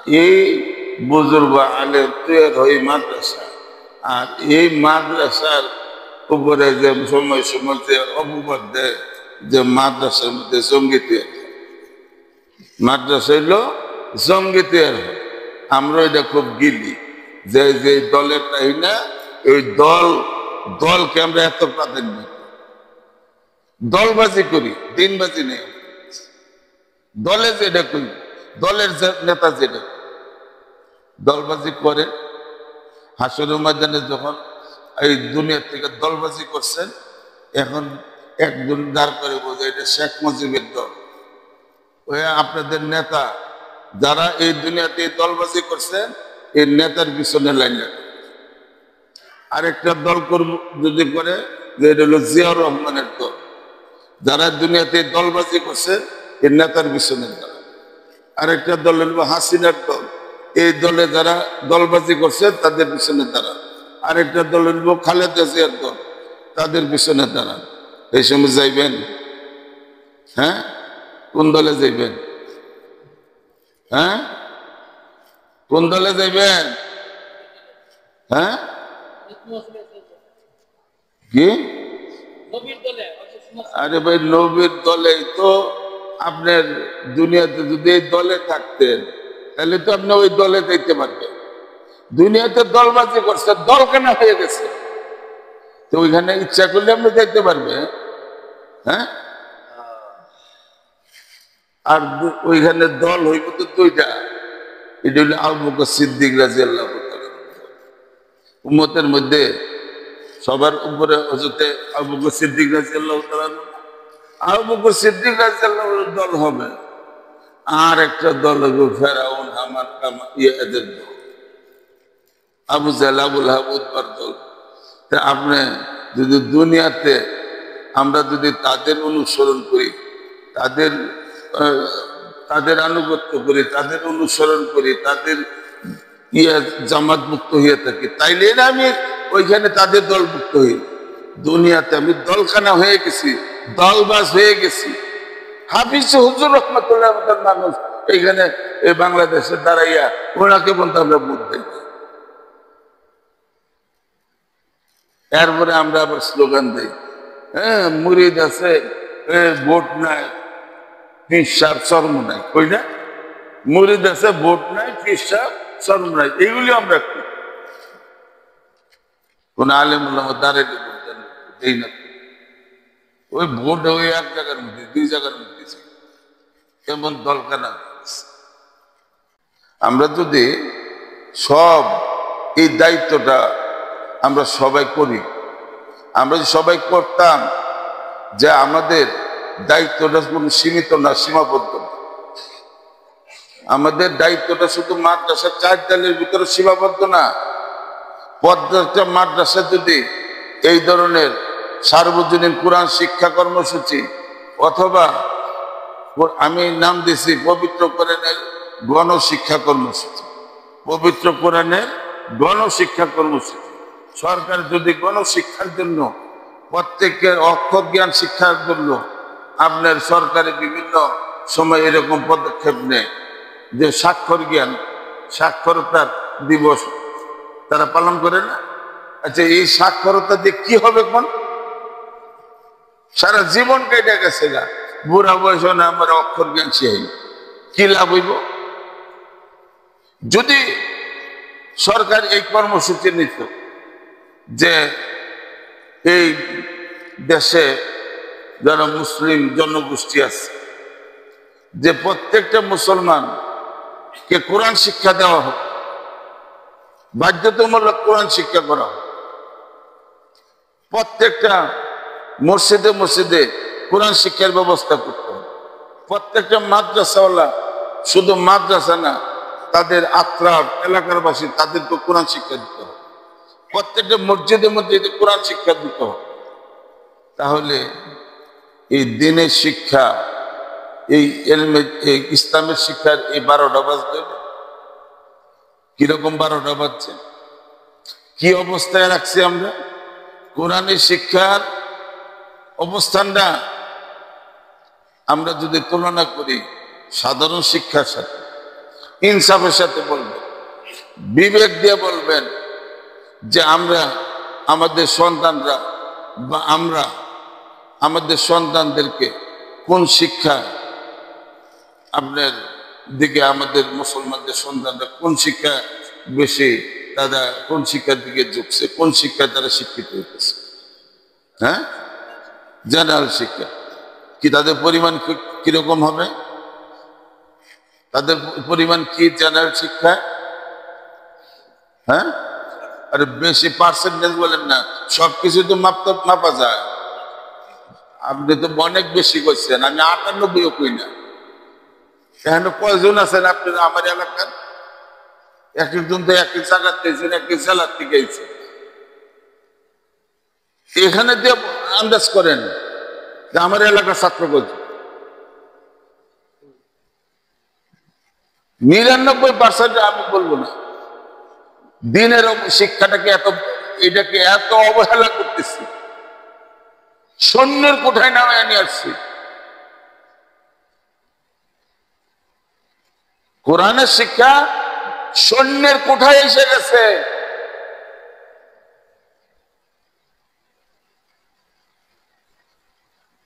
এই বুজুর্গ আলেম তৈরি হয় মাদ্রাসা, আর এই মাদ্রাসার উপরে যে সময় সময় যে অপবাদ দেয় যে মাদ্রাসার মধ্যে জঙ্গি তৈরি, মাদ্রাসা হইল জঙ্গি তৈরি হয়। আমরা এটা খুব গিলি যে যে দলের তাই না, ওই দলকে আমরা এত প্রাধান্য দলবাজি করি, দিনবাজি নেই। দলে যেটা করি, দলের নেতা যেটা দলবাজি করে, হাসরের ময়দানে যখন এই দুনিয়া থেকে দলবাজি করছেন, এখন একজন দাঁড় করে বোঝে এটা শেখ মুজিবের দল। ওই আপনাদের নেতা যারা এই দুনিয়াতে দলবাজি করছেন, এই নেতার পিছনে লাইন রাখে। আরেকটা দল যদি করে যে এটা হলো জিয়াউর রহমানের দল, যারা দুনিয়াতে দলবাজি করছে এই নেতার পিছনে দাঁড়ায়। আরেকটা দল হলো হাসিনার দল, এই দলে যারা দলবাজি করছে তাদের পিছনে দাঁড়ান। আরেকটা দল হলো খালেদা জিয়ার দল, তাদের পিছনে দাঁড়ান। এই সময় যাইবেন? হ্যাঁ, কোন দলে যাইবেন? হ্যাঁ, কোন দলে যাইবেন? হ্যাঁ, কি? আরে ভাই, নবীর দলে তো আপনার দুনিয়াতে যদি এই দলে থাকতেন তাহলে তো আপনি ওই দলে দেখতে পারবেন। দুনিয়াতে দলবাজি করছে, দল কেন হয়ে গেছে, তো ওইখানে ইচ্ছা করলে আপনি দেখতে পারবেন। হ্যাঁ, আর ওইখানে দল হইব তো দুইটা, এটা হইল আবু বকর সিদ্দিক রাদিয়াল্লাহু তাআলা। উম্মতের মধ্যে সবার উপরে হযরতে আবু বকর সিদ্দিক রাদিয়াল্লাহু তাআলা। আবু বকর সিদ্দিক রাদিয়াল্লাহু দল হবে, আর একটা দল হবে ফেরাউন, হামান, এদের দল, আবু জাহল, আবুল আহাব, উতবার দল। তা আপনি যদি দুনিয়াতে আমরা যদি তাদের অনুসরণ করি, তাদের আনুগত্য করি, তাদের অনুসরণ করি, তাদের জামাত মুক্ত হয়ে থাকি, তাইলে না আমি ওইখানে তাদের দল মুক্ত হই। দুনিয়াতে আমি দলখানা হয়ে গেছি, দলবাজ হয়ে গেছি। হাফিজ হুজুর রহমাতুল্লাহ মানুষ এইখানে এই বাংলাদেশে দাঁড়াইয়া ওনাকে বলতে আমরা ভোট দেই। এরপরে আমরা আবার স্লোগান দিই, হ্যাঁ মুরিদ আছে, ভোট নাই, পীর সাহেব শরম নাই। কই না, মুরিদ আছে, ভোট নাই, পীর সাহেব শরম নাই, এইগুলি আমরা করি। কোন আলেম উলামা দাঁড়াইলে দেই না, ওই ভোট ওই এক জায়গার মধ্যে, দুই জায়গার মধ্যে কেমন দলকানা। আমরা যদি সব এই দায়িত্বটা আমরা সবাই করি, আমরা যদি সবাই করতাম যে আমাদের দায়িত্বটা কোনো সীমিত না, সীমাবদ্ধ না, আমাদের দায়িত্বটা শুধু মাদ্রাসার 4 দেয়ালের ভিতরে সীমাবদ্ধ না। প্রত্যেকটা মাদ্রাসা যদি এই ধরনের সার্বজনীন কোরআন শিক্ষা কর্মসূচি, অথবা আমি নাম দিছি পবিত্র কোরআনের গণশিক্ষা কর্মসূচি, পবিত্র কোরআনের গণশিক্ষা কর্মসূচি, সরকার যদি গণশিক্ষার জন্য প্রত্যেকের অক্ষর জ্ঞান শিক্ষার জন্য আপনার সরকারি বিভিন্ন সময় এরকম পদক্ষেপ নেয় যে স্বাক্ষর জ্ঞান, সাক্ষরতার দিবস তারা পালন করে না। আচ্ছা, এই সাক্ষরতা দিয়ে কি হবে? কোন সারা জীবন কেটে গেছে গা, বুড়া বয়স না আমার অক্ষর জ্ঞান শিখাই, কি লাভ হইব? যদি সরকার এই কর্মসূচি নিত যে এই দেশে যারা মুসলিম জনগোষ্ঠী আছে, যে প্রত্যেকটা মুসলমানকে কোরআন শিক্ষা দেওয়া হোক, বাধ্যতামূলক কোরআন শিক্ষা করা হোক, প্রত্যেকটা মসজিদে মসজিদে কোরআন শিক্ষার ব্যবস্থা করতে হবে, প্রত্যেকটা মাদ্রাসাওয়ালা, শুধু মাদ্রাসা না, তাদের আত্রাফ এলাকার বাসী তাদেরকে কোরআন শিক্ষা দিতে হবে, প্রত্যেকটা মসজিদে মসজিদে কোরআন শিক্ষা দিতে হবে। তাহলে এই দিনের শিক্ষা, এই ইসলামের শিক্ষার এই 12টা বাজবে। কিরকম 12টা বাজছে, কি অবস্থায় রাখছি আমরা কোরআনের শিক্ষার অবস্থানটা? আমরা যদি তুলনা করি সাধারণ শিক্ষার সাথে, ইনসাফের সাথে বলবেন, বিবেক দিয়ে বলবেন যে আমরা আমাদের সন্তানরা বা আমরা আমাদের সন্তানদেরকে কোন শিক্ষা আপনার দিকে, আমাদের মুসলমানদের সন্তানরা কোন শিক্ষা বেশি, তারা কোন শিক্ষার দিকে ঝুঁকছে, কোন শিক্ষায় তারা শিক্ষিত হইতেছে। হ্যাঁ, জেনারেল শিক্ষা কি, তাদের পরিমাণ কিরকম হবে, তাদের পরিমাণ কি জেনারেল শিক্ষা? হ্যাঁ, আরে বেশি পার্সেন্টেজ বলেন না, সবকিছু তো মাপা যায়। আপনি তো অনেক বেশি করছেন, আমি 98ও কই না। এখানে কয়জন আছেন আপনারা আমার এলাকার? এক একজন তো একই জায়গার পেয়েছেন, একই জেলার থেকে আইছেন। এখানে দিয়ে আন্দাজ করেন যে আমার এলাকার ছাত্র কত? 99% আমি বলবো না। দিনের শিক্ষাটাকে এটাকে এত অবহেলা করতেছি, সৈন্যের কোঠায় নামায় নিয়ে আসছি। কোরআনের শিক্ষা সৈন্যের কোঠায় এসে গেছে।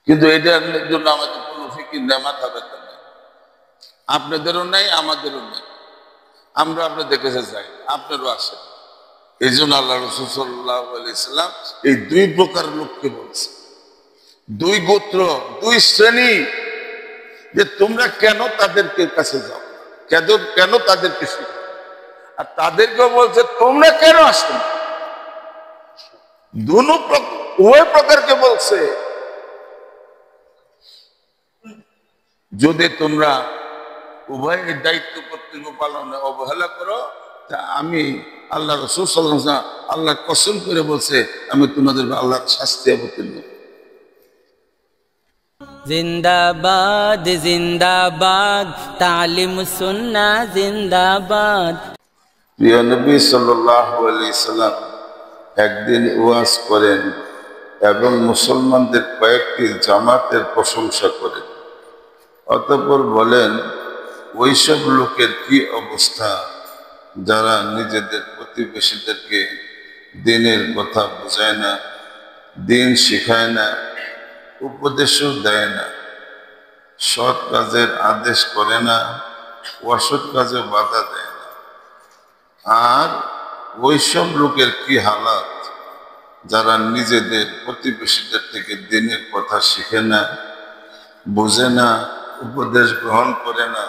কিন্তু এটার জন্য আমাদের কোনো ফিকির নেই, মাথা ব্যথা নেই, আপনাদেরও নেই, আমাদেরও নেই। আমরা আপনাদের কাছে যাই, আপনারও আসেন। এই জন্য আল্লাহ রাসূল সাল্লাল্লাহু আলাইহি সাল্লাম এই দুই প্রকার লোককে বলছে, দুই গোত্র, দুই শ্রেণী, যে তোমরা কেন তাদেরকে কাছে যাও, কেন তাদেরকে শিখো, আর তাদেরকেও বলছে তোমরা কেন আসো। উভয় প্রকারকে বলছে, যদি তোমরা উভয়ের দায়িত্ব কর্তব্য পালনে অবহেলা করো, তা আমি আল্লাহ রাসূল সাল্লাল্লাহু আলাইহি ওয়াসাল্লাম আল্লাহ কসম করে বলছে, আমি তোমাদের আল্লাহর শাস্তি অবতীর্ণ। জিন্দাবাদ জিন্দাবাদ তালিম সুন্নাহ জিন্দাবাদ। প্রিয় নবী সাল্লাল্লাহু আলাইহি সাল্লাম একদিন ওয়াজ করেন এবং মুসলমানদের কয়েকটি জামাতের প্রশংসা করেন। অতঃপর বলেন, ওইসব লোকের কি অবস্থা যারা নিজেদের প্রতিবেশীদেরকে দ্বীনের কথা বোঝায় না, দ্বীন শিখায় না, উপদেশও দেয় না, সৎ কাজের আদেশ করে না, অসৎ কাজে বাধা দেয় না। আর ওইসব লোকের কি হালাত যারা নিজেদের প্রতিবেশীদের থেকে দ্বীনের কথা শিখে না, বোঝে না, উপদেশ গ্রহণ করে না।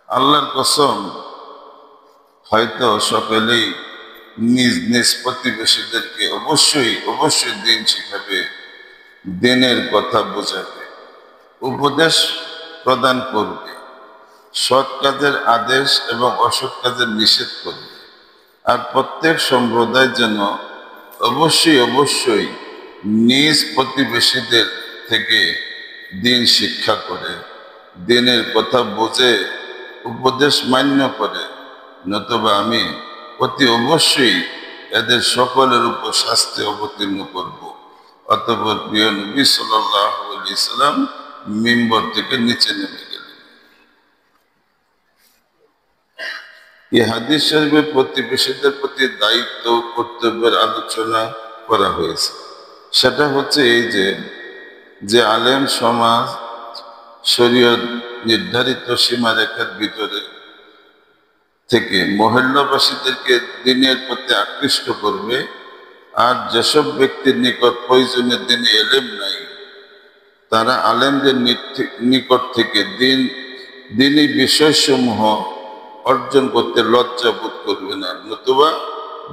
আল্লাহর কসম, হয়তো সকলেই নিজ নিজ প্রতিবেশীদেরকে অবশ্যই দ্বীন শিখাবে, দ্বীনের কথা বোঝাবে, উপদেশ প্রদান করবে, সৎ কাজের আদেশ এবং অসৎ কাজের নিষেধ করবে। আর প্রত্যেক সম্প্রদায় যেন অবশ্যই নিজ প্রতিবেশীদের থেকে দ্বীন শিক্ষা করে, দ্বীনের কথা বোঝে, উপদেশ মান্য করে, নতুবা আমি অতি অবশ্যই এদের সকলের উপর শাস্তি অবতীর্ণ করব। অতঃপর প্রিয় নবী সাল্লাল্লাহু আলাইহি সাল্লাম মিম্বর থেকে নিচে নেমে গেলেন। এই হাদিস শরীফে প্রতিবেশীদের প্রতি দায়িত্ব কর্তব্যের আলোচনা করা হয়েছে। সেটা হচ্ছে এই যে আলেম সমাজ শরীয়ত নির্ধারিত সীমারেখার ভিতরে থেকে মহল্লাবাসীদেরকে দ্বীনের প্রতি আকৃষ্ট করবে, আর যেসব ব্যক্তির নিকট প্রয়োজনীয় দ্বীনি ইলম নাই, তারা আলেমদের নিকট থেকে দ্বীনি বিষয়সমূহ অর্জন করতে লজ্জা বোধ করবে না, নতুবা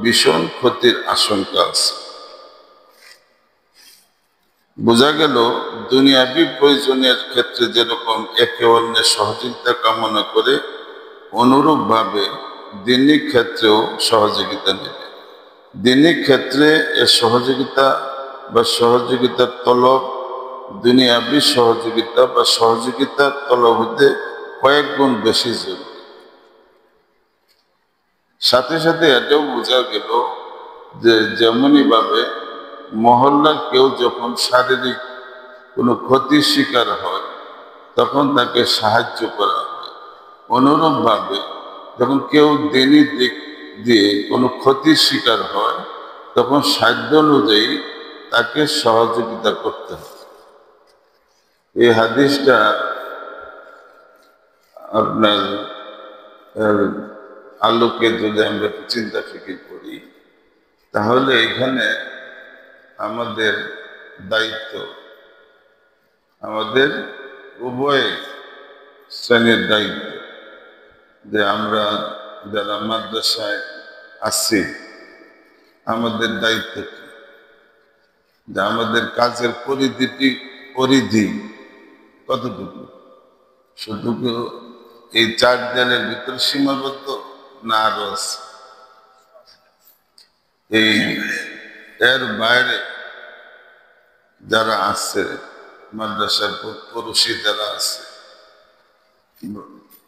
ভীষণ ক্ষতির আশঙ্কা আছে। বোঝা গেল, দুনিয়াবি প্রয়োজনের ক্ষেত্রে যেরকম একে অন্যের সহযোগিতা কামনা করে, অনুরূপভাবে দ্বীনি ক্ষেত্রেও সহযোগিতা নেবে। দ্বীনি ক্ষেত্রে এর সহযোগিতা বা সহযোগিতার তলব দুনিয়াবি সহযোগিতা বা সহযোগিতার তলব হতে কয়েক গুণ বেশি জরুরি। সাথে সাথে এটাও বোঝা গেল যে যেমনই ভাবে মহল্লার কেউ যখন শারীরিক কোনো ক্ষতির শিকার হয়, তখন তাকে সাহায্য করা হয়, অনুরূপভাবে যখন কেউ দিনই দিক দিয়ে কোনো ক্ষতির শিকার হয় তখন সাধ্য অনুযায়ী তাকে সহযোগিতা করতে হবে। এই হাদিসটা আপনার আলোকে যদি আমরা চিন্তা ফিকির করি তাহলে এখানে আমাদের দায়িত্ব, আমাদের উভয় শ্রেণীর দায়িত্ব, যে আমরা যারা মাদ্রাসায় আছি আমাদের দায়িত্ব কি, যে আমাদের কাজের পরিধি কতটুকু, শুধু এই 4 দেয়ালের ভিতরে সীমাবদ্ধ না আরো আছে, এই এর বাইরে যারা আছে মাদ্রাসার পড়োশী যারা আছে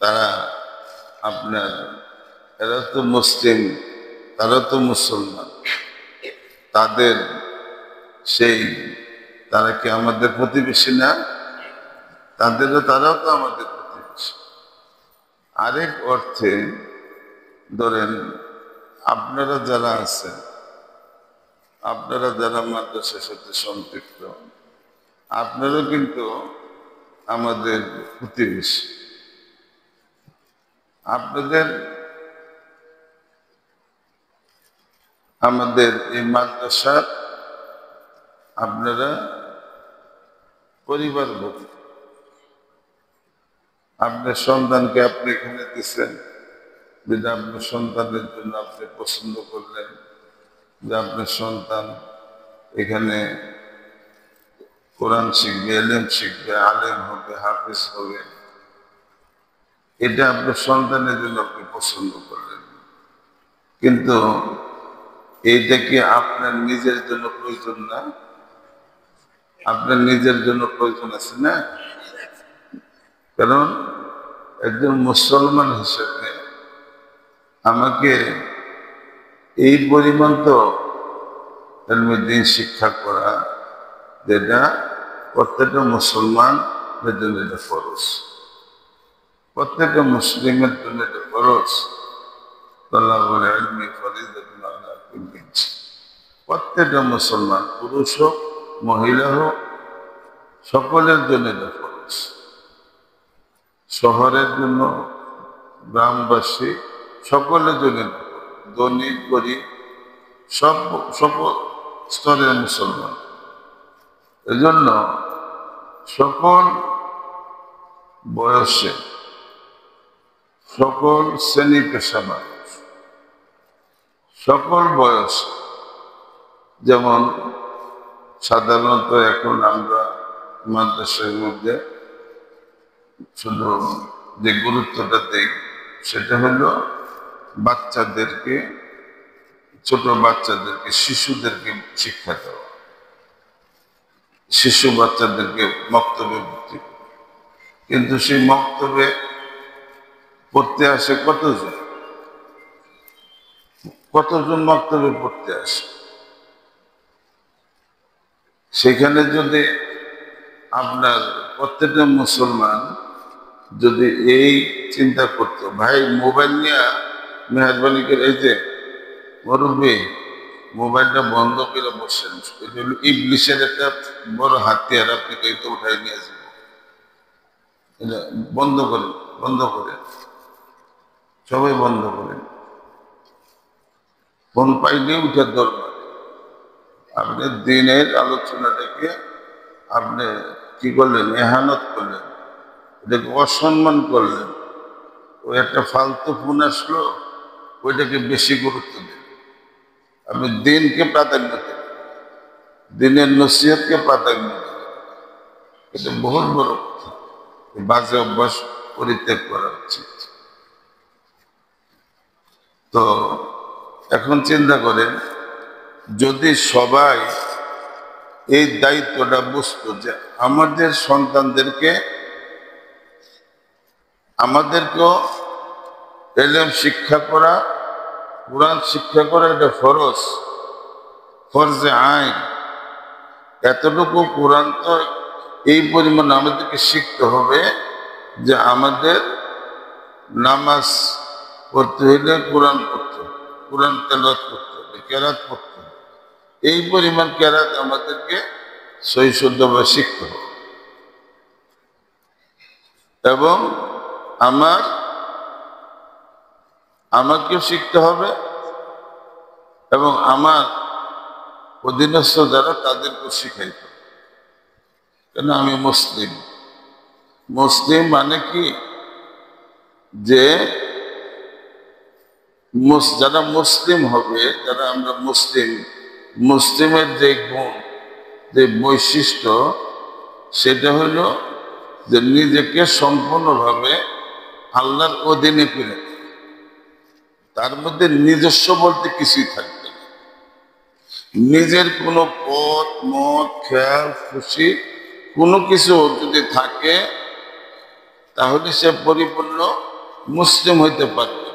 তারা আপনার এরা তো মুসলিম, তারা তো মুসলমান, তাদের সেই তারা কি আমাদের প্রতিবেশী না? তারাও তো আমাদের প্রতিবেশী। আরেক অর্থে ধরেন আপনারা যারা আছেন, আপনারা যারা মাদ্রাসার সাথে সম্পৃক্ত, আপনারা কিন্তু আমাদের প্রতিবেশী। আপনাদের আমাদের এই মাদ্রাসার আপনারা পরিবারভুক্ত। আপনার সন্তানকে আপনি এখানে দিচ্ছেন, যেটা আপনার সন্তানের জন্য আপনি পছন্দ করলেন, যে আপনার সন্তান এখানে কোরআন শিখবে, এলেম শিখবে, আলেম হবে, হাফিজ হবে, এটা আপনার সন্তানের জন্য আপনি পছন্দ করলেন। কিন্তু এইটা কি আপনার নিজের জন্য প্রয়োজন না? আপনার নিজের জন্য প্রয়োজন আছে না? কারণ একজন মুসলমান হিসেবে আমাকে এই পরিমাণ তো দিন শিক্ষা করা, যেটা প্রত্যেকটা মুসলমানের জন্য এটা ফরজ, প্রত্যেকটা মুসলিমের জন্য এটা ফরজ। প্রত্যেকটা মুসলমান, পুরুষ হোক মহিলা হোক, সকলের জন্য এটা ফরজ। শহরের জন্য, গ্রামবাসী সকলের জন্য, ধনী গরিব সকল স্তরের মুসলমান। এজন্য সকল বয়সে, সকল শ্রেণী পেশা মানুষ, সকল বয়স, যেমন সাধারণত এখন আমরা মাদ্রাসার মধ্যে শুধু যে গুরুত্বটা দেই সেটা হলো বাচ্চাদেরকে, ছোট বাচ্চাদেরকে, শিশুদেরকে শিক্ষা দেওয়া, শিশু বাচ্চাদেরকে মক্তবে ভর্তি করা। কিন্তু সেই মক্তবে পড়তে আসে কতজন মক্তবে পড়তে আসে। সেখানে যদি আপনার প্রত্যেকটা মুসলমান যদি এই চিন্তা করতো, ভাই মোবাইল নিয়ে মেহরবানি করে, এই যে মুরব্বী মোবাইলটা বন্ধ করে বসেন, এটা হলো ইবলিসের একটা বড় হাতিয়ার, আপনি তো উঠাই নিয়ে যাবো, এটা বন্ধ করেন, সবাই বন্ধ করেন। ফোন পাইলে উঠার দরকার। আপনি দিনের আলোচনাটাকে আপনি কি করলেন? এহানত করলেন, এটাকে অসম্মান করলেন। ওই একটা ফালতু ফোন আসলো, ওইটাকে বেশি গুরুত্ব দেন। আপনি দিনকে প্রাধান্য দেন, দিনের নসিহতকে প্রাধান্য দেন। এটা বহুত বড় কথা। বাজে অভ্যাস পরিত্যাগ করা উচিত। তো এখন চিন্তা করেন, যদি সবাই এই দায়িত্বটা বুঝতো যে আমাদেরকেও এলেম শিক্ষা করা, কোরআন শিক্ষা করা এটা ফরজে আইন। এতটুকু কোরআন তো এই পরিমাণ আমাদেরকে শিখতে হবে যে আমাদের নামাজ পড়তে হইলে কোরআন পড়তে হবে, কোরআন তেলাওয়াত করতে হবে, কেরাত পড়তে হবে। এই পরিমাণ কেরাত আমাদেরকে সহি শুদ্ধভাবে শিখতে হবে। এবং আমাকেও শিখতে হবে এবং আমার অধীনস্থ যারা তাদেরকেও শিখাইতে হবে। কেন আমি মুসলিম। মুসলিম মানে কি, যে যারা মুসলিম হবে, যারা আমরা মুসলিমের যে গুণ, যে বৈশিষ্ট্য, সেটা হলো যে নিজেকে সম্পূর্ণভাবে আল্লাহর অধীনে করে, তার মধ্যে নিজস্ব বলতে কিছুই থাকবে না। নিজের কোনো পথ মত খেয়াল খুশি কোনো কিছু যদি থাকে তাহলে সে পরিপূর্ণ মুসলিম হইতে পারবে।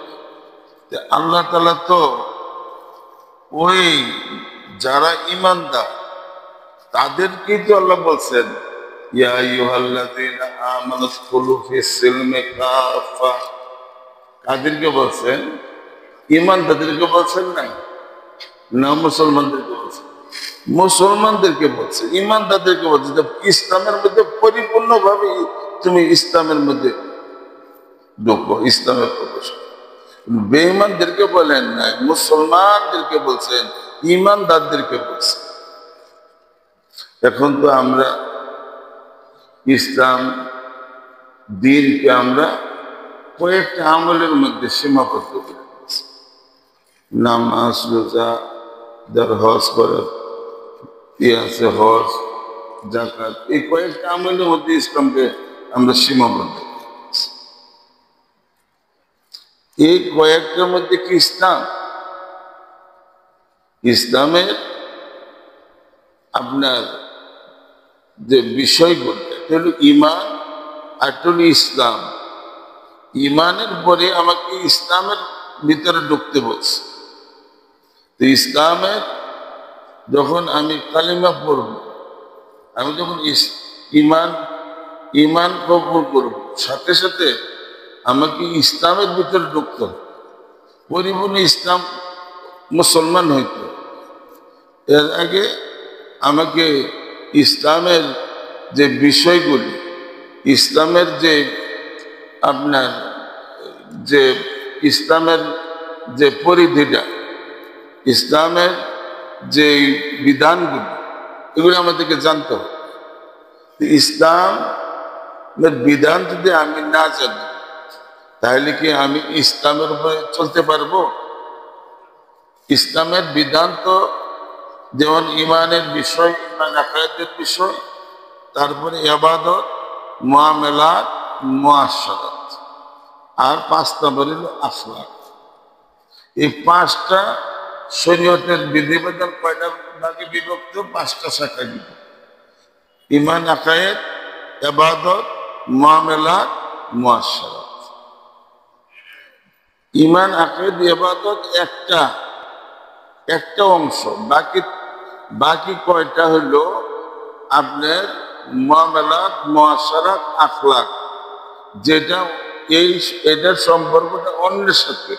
আল্লাহ তাআলা তো ওই যারা ঈমানদার তাদেরকেই তো আল্লাহ বলছেন, ইয়া আইয়ুহাল্লাযীনা আমানু উদখুলু ফিস সিলমি কাফা। কাদেরকে বলছেন? ঈমানদারদেরকে বলছেন না মুসলমানদেরকে বলছেন? মুসলমানদেরকে বলছে, ঈমানদারদেরকে বলছে যে ইসলামের মধ্যে পরিপূর্ণভাবে তুমি ইসলামের মধ্যে ঢুকো, ইসলামের প্রবেশ। বেঈমানদেরকে বলেন না, মুসলমানদেরকে বলছেন, ঈমানদারদেরকে বলছেন। এখন তো আমরা ইসলাম দ্বীনকে আমরা কয়েকটা আমলের মধ্যে সীমাবদ্ধ করে দিয়েছি। নামাজ, রোজা, যার হজ করে আছে, হজ, যাকাত, এই কয়েকটা আমলের মধ্যে ইসলামকে আমরা সীমাবদ্ধ করেছি। এই কয়েকটার মধ্যে কি ইসলামের আপনার যে বিষয়গুলো, এটা হলো ঈমান আর এটা হলো ইসলাম। ঈমানের পরে আমাকে ইসলামের ভিতরে ঢুকতে বলছে। তো ইসলামের যখন আমি কালিমা পড়ব, আমি যখন ঈমান কবুল করব, সাথে সাথে আমাকে ইসলামের ভিতরে ঢুকতে হবে, পরিপূর্ণ ইসলাম মুসলমান হইতে হবে। এর আগে আমাকে ইসলামের যে বিষয়গুলি, ইসলামের যে আপনার যে ইসলামের যে পরিধিটা, ইসলামের যে বিধানগুলি, এগুলো আমাদেরকে জানতে হবে। ইসলামের বিধান যদি আমি না জানি তাহলে কি আমি ইসলামের উপরে চলতে পারবো? ইসলামের বিধান তো যেমন ঈমানের বিষয়, ঈমান আকিদার বিষয়, তারপরে ইবাদত, মুআমালাত, মুআশারাত, আর 5 নম্বর হলো আখলাক। এই 5টা শরীয়তের বিধিবিধান কয়টা ভাগে বিভক্ত? 5টা শাখায় বিভক্ত। ঈমান, আকিদা, ইবাদত, মুআমালাত, মুআশারাত। ঈমান, আকিদা, ইবাদত একটা অংশ, বাকি কয়টা হলো আপনার মুআমালাত, মুআশারাত, আখলাক, যেটা এটার সম্পর্কটা অন্যের সাথে।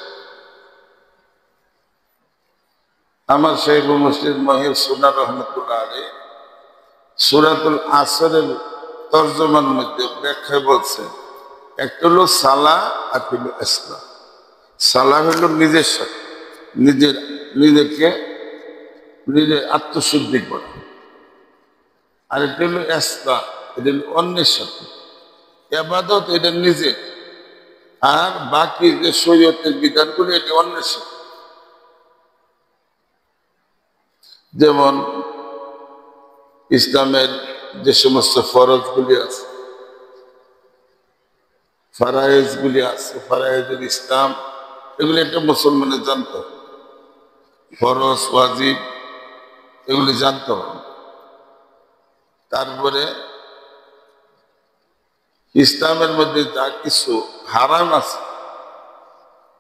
আমার শেখ মুফতি মহিউদ্দিন সুন্নাহ রাহমাতুল্লাহ আলাইহি সূরাতুল আসরের তরজমার মধ্যে ব্যাখ্যায় বলছেন, একটা হলো সালাহ আর হলো ইসলাম। সালাহ হলো নিজের সাথে, নিজে আত্মশুদ্ধি করা, আর এটা হলো ইসলাম, এটা হলো অন্যের সাথে। ইবাদত এটা নিজের, আর বাকি যে শরীয়তের বিধানগুলো এটা অন্যের সাথে। যেমন ইসলামের যে সমস্ত ফরজগুলি আছে, ফারায়েজগুলি আছে, ফারায়েজুল ইসলাম, এগুলি একটা মুসলমানের জানতে হবে। ফরজ, ওয়াজিব, এগুলি জানতে হবে। তারপরে ইসলামের মধ্যে যা কিছু হারাম আছে,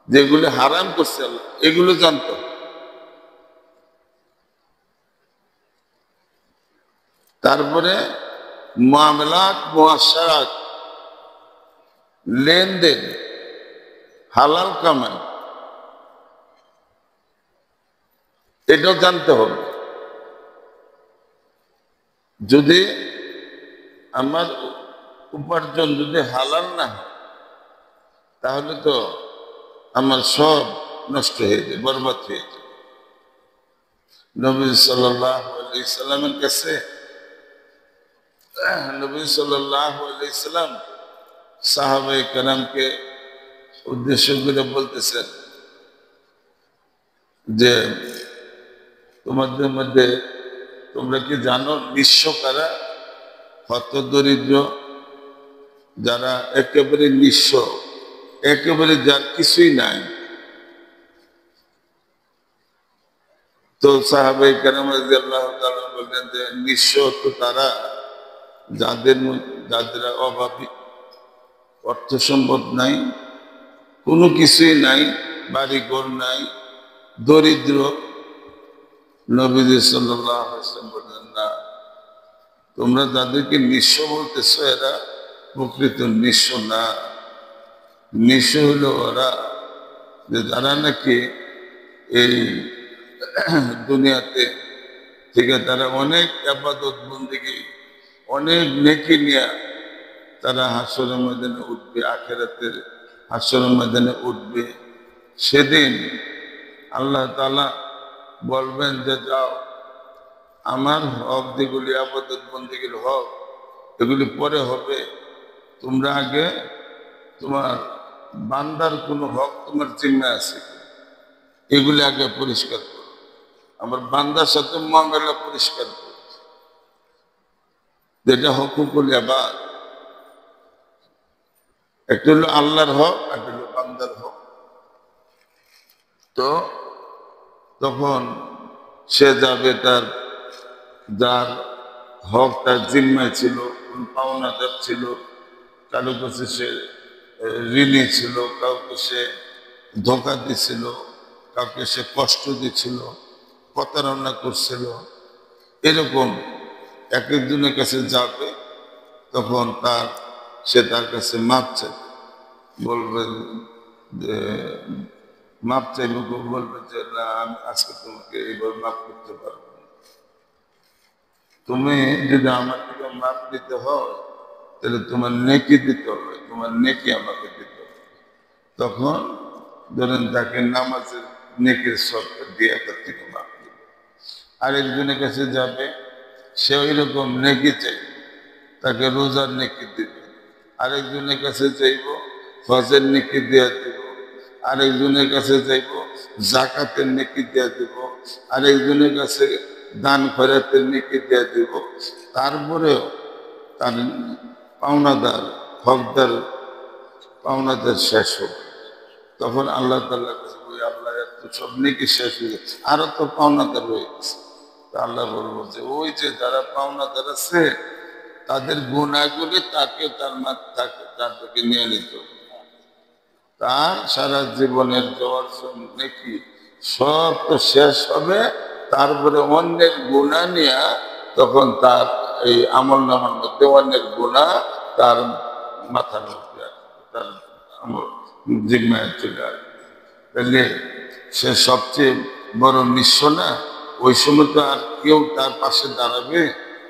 যেগুলি হারাম করছে আল্লাহ, এগুলো জানতে হবে। তারপরে মুআমালাত, মুআশারাত, লেনদেন, হালাল কামাই, এটাও জানতে হবে। যদি আমার উপার্জন যদি হালাল না হয় তাহলে তো আমার সব নষ্ট হয়ে যায়, বরবাদ হয়ে যায়। নবী সাল্লাল্লাহু আলাইহি সাল্লামের কাছে নবী সাল্লাল্লাহু আলাইহি সাল্লাম সাহাবায়ে কেরামকে উদ্দেশ্য করে বলতেছেন যে তোমাদের মধ্যে তোমরা কি জানো নিঃস্ব কারা? হত দরিদ্র, যারা একেবারে নিঃস্ব, একেবারে যার কিছুই নাই। তো সাহাবায়ে কেরাম রাদিয়াল্লাহু তাআলা বললেন যে নিঃস্ব তো তারা যাদের অভাবী, অর্থ সম্পদ নাই, কোনো কিছুই নাই, বাড়ি ঘর নাই, দরিদ্র। নবীজি সাল্লাল্লাহু আলাইহি ওয়াসাল্লাম বললেন না, তোমরা যাদেরকে নিঃস্ব বলতেছো এরা প্রকৃত নিঃস্ব না। নিঃস্ব হলো ওরা যে যারা নাকি এই দুনিয়াতে থেকে তারা অনেক ইবাদত বন্দেগী, অনেক নেকি নিয়ে তারা হাসরের ময়দানে উঠবে, আখিরাতের হাসরের ময়দানে উঠবে। সেদিন আল্লাহ তাআলা বলবেন যে যাও, আমার হক যেগুলি ইবাদত বন্দেগীর হক এগুলি পরে হবে, তোমরা আগে তোমার বান্দার কোনো হক তোমার জিম্মা আছে এগুলি আগে পরিষ্কার করো, আমার বান্দার সাথে মামলা পরিষ্কার করো, যেটা হুকুকুল ইবাদ। একটা হলো আল্লাহর হক, একটা হলো বান্দার হক। তো তখন সে যাবে, তার যার হক তার জিম্মায় ছিল, কোন পাওনাদার ছিল, কারো কাছে সে ঋণী ছিল, কাউকে সে ধোঁকা দিছিল, কাউকে সে কষ্ট দিছিল, প্রতারণা করছিল, এরকম এক একজনের কাছে যাবে। তখন সে তার কাছে মাপ চাই, বলবে যে মাপ চাইবে, বলবে যে না, আমি আজকে তোমাকে এইভাবে মাপ করতে পারবো না, তুমি যদি আমার থেকে মাপ দিতে হয় তাহলে তোমার নেকি দিতে হবে, তোমার নেকি আমাকে দিতে হবে। তখন ধরেন তাকে নামাজের নেকির সরকার দিয়ে তার থেকে মাপ দিবে। আরেকজনের কাছে যাবে, সে ওই রকম নেকি চাইবে, তাকে রোজার নেকি দিবে। আরেকজনের কাছে চাইব, হজের নেকি দিয়ে দিব। আরেকজনের কাছে চাইব, জাকাতের নেকি দিয়ে দিব। আরেকজনের কাছে দান খয়রাতের নেকি দিয়ে দিব। তারপরেও তার পাওনাদার, হকদার পাওনাদার শেষ হবে। তখন আল্লাহ তাআলা বলবে, আল্লাহ এত সব নেকি শেষ হয়ে গেছে, আরো তো পাওনাদার হয়ে গেছে। আল্লাহ বলবো যে ওই যে যারা পাওনাদার আছে তাদের গুনাহগুলি তাকে তার থেকে নিয়ে নিত, তার সারা জীবনের যাওয়ার নেকি সব তো শেষ হবে। তারপরে অন্যের গুনাহ নিয়ে তখন তার এই আমল নামার মধ্যে অন্যের গুনাহ তার মাথার মধ্যে আসবে, তার আমল জিম্মায় চলে আসবে। তাহলে সে সবচেয়ে বড় নিঃস্ব না? ওই সময় তো আর কেউ তার পাশে দাঁড়াবে,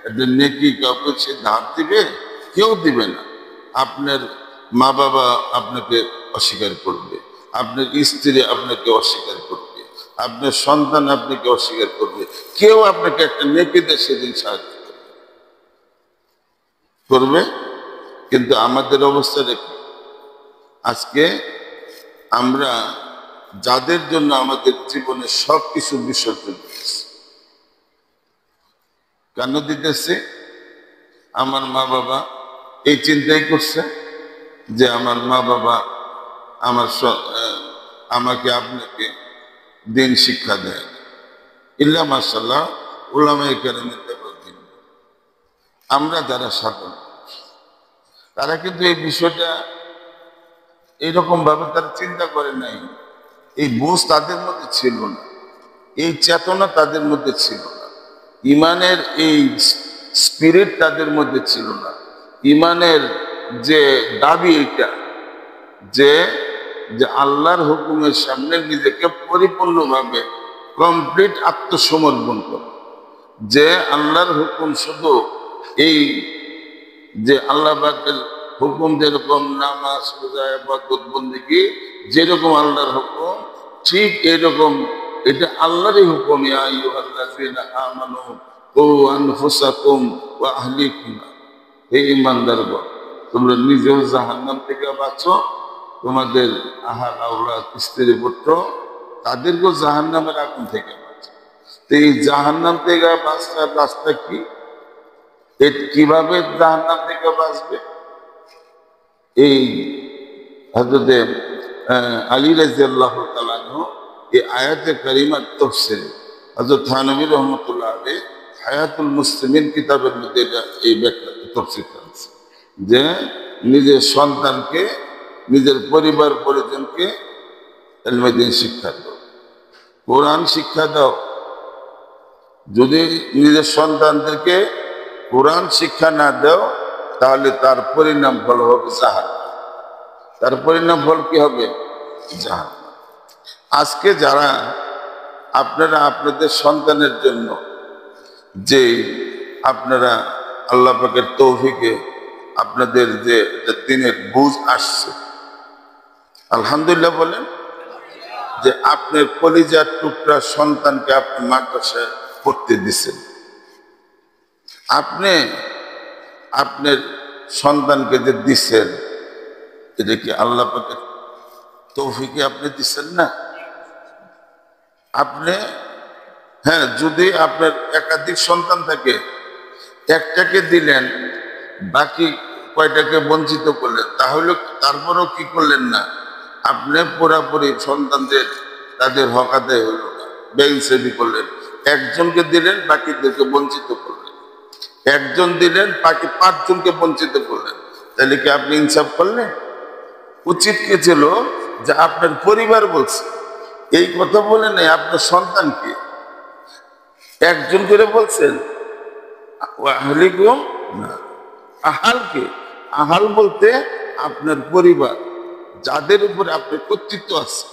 একটা নেকি কাউকে সে ধার দিবে? কেউ দিবে না। আপনার মা বাবা আপনাকে অস্বীকার করবে, আপনার স্ত্রী আপনাকে অস্বীকার করবে, আপনার সন্তান আপনাকে অস্বীকার করবে, কেউ আপনাকে একটা নেকি দিয়ে সেদিন সাহায্য করবে। কিন্তু আমাদের অবস্থা দেখি, আজকে আমরা যাদের জন্য আমাদের জীবনে সবকিছু বিসর্জন দিতেছি। কেন দিতেছি? আমার মা বাবা এই চিন্তাই করছে যে আমার মা বাবা আমাকে আপনাকে দিন শিক্ষা দেয়। ইল্লা মাশাআল্লাহ উলামায়ে কেরামের দিন, আমরা যারা সাধারণ তারা কিন্তু এই বিষয়টা এইরকম ভাবে তারা চিন্তা করে নাই। এই বুঝ তাদের মধ্যে ছিল না, এই চেতনা তাদের মধ্যে ছিল না, ইমানের এই স্পিরিট তাদের মধ্যে ছিল না। ইমানের যে দাবি, এটা যে যে আল্লাহর হুকুমের সামনে নিজেকে পরিপূর্ণভাবে কমপ্লিট আত্মসমর্পণ করো, যে আল্লাহর হুকুম শুধু এই যে আল্লাহ পাকের হুকুম যেরকম নামাজ রোজা ইবাদত বন্দেগী যেরকম আল্লাহর হুকুম ঠিক এরকম এটা আল্লাহরই হুকুম। ইয়া আইয়ুহাল্লাযীনা আমানু কু আনফুসাকুম ওয়া আহলিকুম, হে ঈমানদারগণ তোমরা নিজেও জাহান্নাম থেকে বাঁচো, তোমাদের আহাল আওলাদ স্ত্রী পুত্র তাদেরকেও জাহান্নামের আগুন থেকে বাঁচো। তো এই জাহান্নাম থেকে বাঁচার রাস্তা কি? কিভাবে জাহান্নাম থেকে বাঁচবে? এই হযরতে আলী রাদিয়াল্লাহু তাআলা আনহু এই আয়াতে কারিমার তাফসীরে হযরত থানভী রাহমাতুল্লাহ আলাইহি হায়াতুল মুসলিমিন কিতাবের মধ্যে এই ব্যাখ্যা তাফসীর করেছে যে নিজের সন্তানকে নিজের পরিবার পরিজনকে ইলমে দ্বীন শিক্ষা দাও, কোরআন শিক্ষা দাও। যদি নিজের সন্তানদেরকে কোরআন শিক্ষা না দাও তাহলে তার পরিণাম ফল হবে জাহান্নাম। তার পরিণাম ফল কি হবে? জাহান্নাম। আজকে যারা আপনারা আপনাদের সন্তানের জন্য যে আপনারা আল্লাহ পাকের তৌফিকে আপনাদের যে দ্বীনের বুঝ আসছে, আলহামদুলিল্লাহ বলেন, যে আপনার কলিজার টুকরা সন্তানকে আপনি মাদ্রাসায় পড়তে দিচ্ছেন, আপনি আপনার সন্তানকে যে দিচ্ছেন এটা কি আল্লাহ পাকের তৌফিকে আপনি দিচ্ছেন না? আপনি হ্যাঁ, যদি আপনার একাধিক সন্তান থাকে, একটাকে দিলেন বাকি কয়টাকে বঞ্চিত করলেন, তাহলে তারপরেও কি করলেন না? আপনি পুরাপুরি সন্তানদের তাদের হক আদায় হইল না, বেইনসাফি করলেন। একজনকে দিলেন বাকিদেরকে বঞ্চিত করলেন, একজন দিলেন বাকি 5 জনকে বঞ্চিত করলেন, তাহলে কি আপনি ইনসাফ করলেন? উচিত কি ছিল যে আপনার পরিবার বলছে এই কথা বলে নেই, আপনার সন্তানকে একজন করে বলছেন আহলিকুম না, আহালকে। আহাল বলতে আপনার পরিবার, যাদের উপরে আপনার কর্তৃত্ব আছে।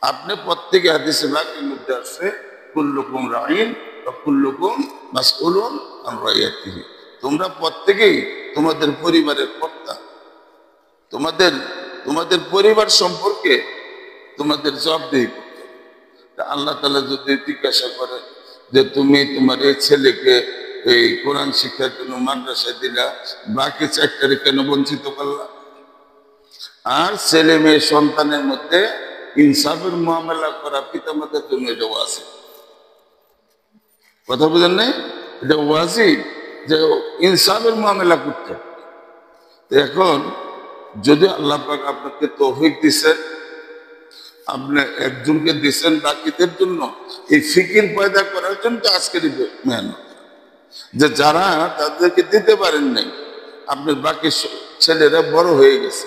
আপনি প্রত্যেকে হাদিসে বাকের মধ্যে আছে কুল্লুকুম রাইন ওয়া কুল্লুকুম মাসউলুন আন রাইয়াতিহি, তোমরা প্রত্যেকেই তোমাদের পরিবারের কর্তা, তোমাদের পরিবার সম্পর্কে তোমাদের জবাবদিহি করতে হবে। আল্লাহ তাআলা যদি জিজ্ঞাসা করে যে তুমি তোমার এই ছেলেকে এই কোরআন শিক্ষার জন্য মাদ্রাসায় দিলা, বাকি 4টারে কেন বঞ্চিত করলা? আর ছেলে মেয়ে সন্তানের মধ্যে ইনসাফের মুআমালা করা পিতামাতার জন্য এটা ওয়াজিব। কথা বুঝেন নাই? এটা ওয়াজিব যে ইনসাফের মুআমালা করতে। এখন যদি আল্লাহ পাক আপনাকে তৌফিক দিচ্ছেন, আপনি একজনকে দিচ্ছেন বাকিদের জন্য, এই ফিকির পয়দা করার জন্য তো আজকের মেহনত, যে যারা তাদেরকে দিতে পারেন নাই, আপনার বাকি ছেলেরা বড় হয়ে গেছে,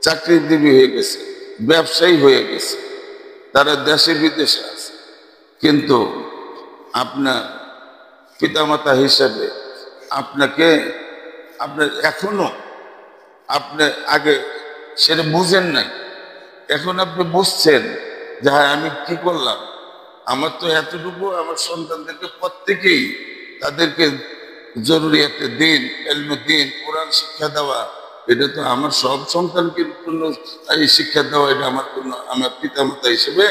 চাকরিজীবী হয়ে গেছে, ব্যবসায়ী হয়ে গেছে, তারা দেশে বিদেশে আছে, কিন্তু আপনার পিতামাতা হিসাবে আপনাকে আপনার এখনো আপনি আগে সেটা বুঝেন নাই, এখন আপনি বুঝছেন যে হ্যাঁ আমি কি করলাম, আমার তো এতটুকু আমার সন্তানদেরকে প্রত্যেকেই তাদেরকে জরুরিয়াতে দিন, ইলমে দিন, কোরআন শিক্ষা দেওয়া, এটা তো আমার সব সন্তানকে জন্য এই শিক্ষা দেওয়া, এটা আমার জন্য আমার পিতামাতা হিসেবে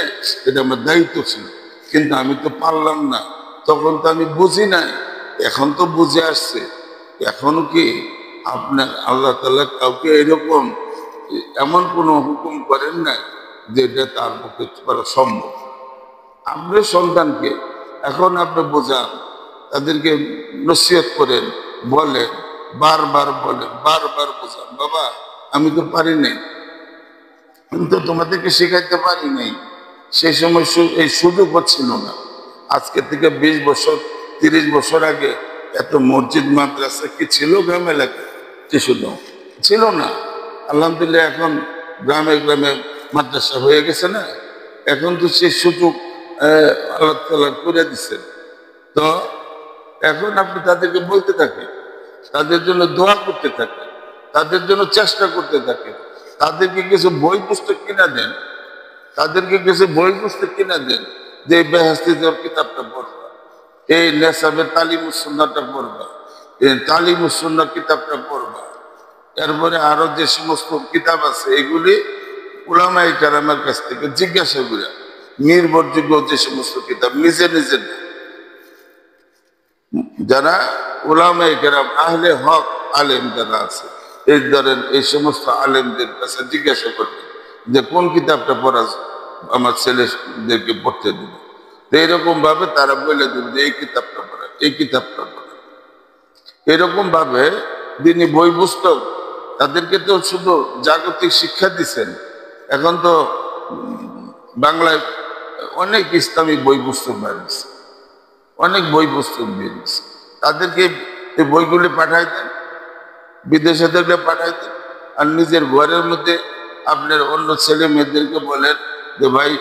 এটা আমার দায়িত্ব ছিল। কিন্তু আমি তো পারলাম না, তখন তো আমি বুঝি নাই, এখন তো বুঝে আসছে। এখনো কি আপনার আল্লাহ তাআলা কাউকে এরকম এমন কোনো হুকুম করেন না যেটা তার পক্ষে করা সম্ভব? আপনার সন্তানকে এখন আপনি বোঝান, তাদেরকে নসিহত করেন, বলেন, বারবার বলেন, বারবার বোঝান, বাবা আমি তো পারি নাই, আমি তো তোমাদেরকে শেখাইতে পারি নাই, সেই সময় এই সুযোগ ছিল না। আজকে থেকে 20 বছর 30 বছর আগে এত মসজিদ মাদ্রাসা কি ছিল গ্রাম এলাকায়? কিছু ছিল না। আলহামদুলিল্লাহ এখন গ্রামে গ্রামে মাদ্রাসা হয়ে গেছে না, এখন তো সেই সুযোগ আল্লাহ তাআলা করে দিচ্ছেন। তো এখন আপনি তাদেরকে বলতে থাকেন, তাদের জন্য দোয়া করতে থাকেন, তাদের জন্য চেষ্টা করতে থাকেন, তাদেরকে কিছু বই পুস্তক কিনা দেন, তাদেরকে কিছু বই পুস্তক কিনা দেন, যে বেহেশতি জোর কিতাবটা পড়বা, এই নেশাবের তালিমুস সুন্নাহটা পড়বা, এই তালিমুস সুন্নাহ কিতাবটা পড়বা। এরপরে আরো যে সমস্ত কিতাব আছে এগুলি উলামায়ে কেরামের কাছ থেকে জিজ্ঞাসা করে নির্ভরযোগ্য যে সমস্ত কিতাব, নিজে নিজে যারা উলামায়ে কেরাম আহলে হক আলেম যারা আছে এই ধরেন এই সমস্ত আলেমদের কাছে জিজ্ঞাসা করবেন যে কোন কিতাবটা পড়া আমার ছেলেদেরকে পড়তে দেবে। তো এরকম ভাবে তারা বলে দেবে যে এই কিতাবটা পড়া, এই কিতাবটা পড়া। এরকম ভাবে তিনি বই পুস্তক তাদেরকে তো শুধু জাগতিক শিক্ষা দিচ্ছেন, এখন তো বাংলায় অনেক ইসলামিক বই পুস্তক বেরিয়েছে, অনেক বই পুস্তক বেরিয়েছে। তাদেরকে এই বইগুলি পাঠাই দেন, বিদেশে থেকে পাঠাই দেন, আর নিজের ঘরের মধ্যে আপনার অন্য ছেলে মেয়েদেরকে বলেন যে ভাই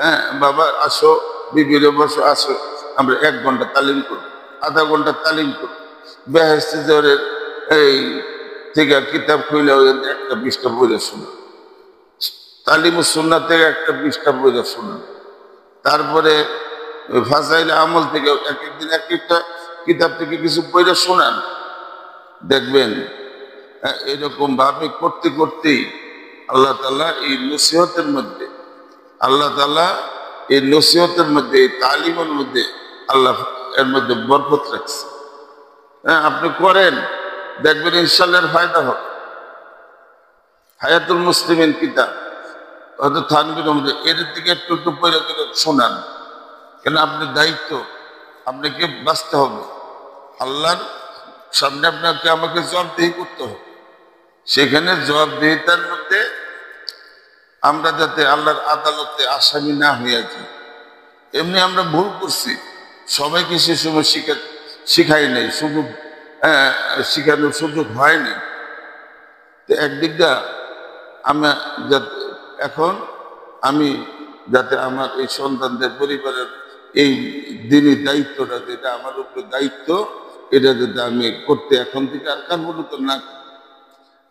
হ্যাঁ বাবা আসো, বিবিরে বসো, আসো আমরা 1 ঘন্টা তালিম করব, আধা ঘন্টা তালিম করব। বেহেশতি জোরের এই থেকে কিতাব খুলে একটা পৃষ্ঠা বইলে শোনা, তালিমুস সুন্নাহ থেকে একটা পৃষ্ঠা বইলে শোনা, তারপরে ফাজাইল আমল থেকে এক একদিন এক একটা কিতাব থেকে কিছু বইলে শোনান। দেখবেন এরকম ভাবে করতে করতেই আল্লাহ তাআলা এই নসিহতের মধ্যে, আল্লাহ তাআলা এই নসিহতের মধ্যে, এই তালিমের মধ্যে আল্লাহ এর মধ্যে বরকত রাখছে। হ্যাঁ, আপনি করেন, দেখবেন ইনশাআল্লাহ ফায়দা হবে। হায়াতুল মুসলিমিন কিতাব হয়তো থানবির মধ্যে এর দিকে একটু একটু পড়ে করে শোনান, কেন আপনার দায়িত্ব, আপনাকে বাঁচতে হবে, আল্লাহর সামনে আপনাকে আমাকে জবাবদিহি করতে হবে। সেখানে জবাবদিহিতার মধ্যে আমরা যাতে আল্লাহর আদালতে আসামি না হয়ে যাই। এমনি আমরা ভুল করছি, সবাইকে সে সময় শিখাই নাই, সুযোগ শিখানোর সুযোগ হয়নি। তো একদিকটা এখন আমি যাতে আমার এই সন্তানদের পরিবারের এই দিনই দায়িত্বটা, যেটা আমার উপরে দায়িত্ব, এটা যাতে আমি করতে এখন থেকে আর কার মূলত না।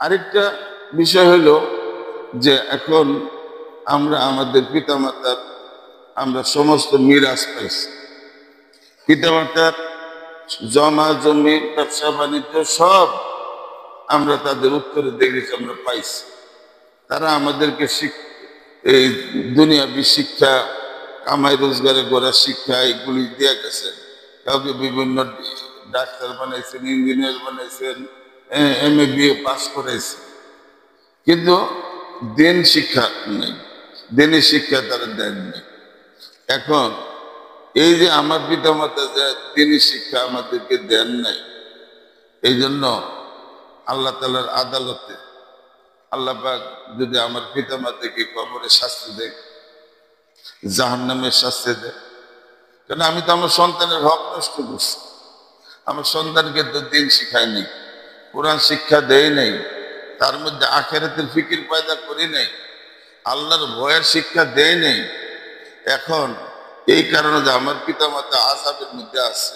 আরেকটা বিষয় হলো যে এখন আমরা আমাদের পিতামাতার আমরা সমস্ত মিরাজ পাইছি, পিতামাতার জমা জমি ব্যবসা বাণিজ্য সব আমরা তাদের উত্তরে দেখেছি, আমরা পাইছি। তারা আমাদেরকে এই দুনিয়াবী শিক্ষা, কামাই রোজগারে গড়া শিক্ষা এগুলি দিয়ে গেছেন। কাউকে বিভিন্ন ডাক্তার বানাইছেন, ইঞ্জিনিয়ার বানাইছেন, MA BA পাস করাইছেন, কিন্তু দিন শিক্ষা নেই, দিনের শিক্ষা তারা দেননি। এখন এই যে আমার পিতামাতা যে দিনের শিক্ষা আমাদেরকে দেন নাই, এই জন্য আল্লাহ তাআলার আদালতে আল্লাহ পাক যদি আমার পিতামাতাকে কবরে শাস্তি দেয়, জাহান্নামের শাস্তি দেয়, কেন আমি তো আমার সন্তানের হক নষ্ট করছি, আমার সন্তানকে তো দিন শিখাই নাই, কোরআন শিক্ষা দেয় নাই, তার মধ্যে আখিরাতের ফিকির পয়দা করি নাই, আল্লাহর ভয়ের শিক্ষা দেয় নাই। এখন এই কারণে যে আমার পিতামাতা আযাবের মধ্যে আছে,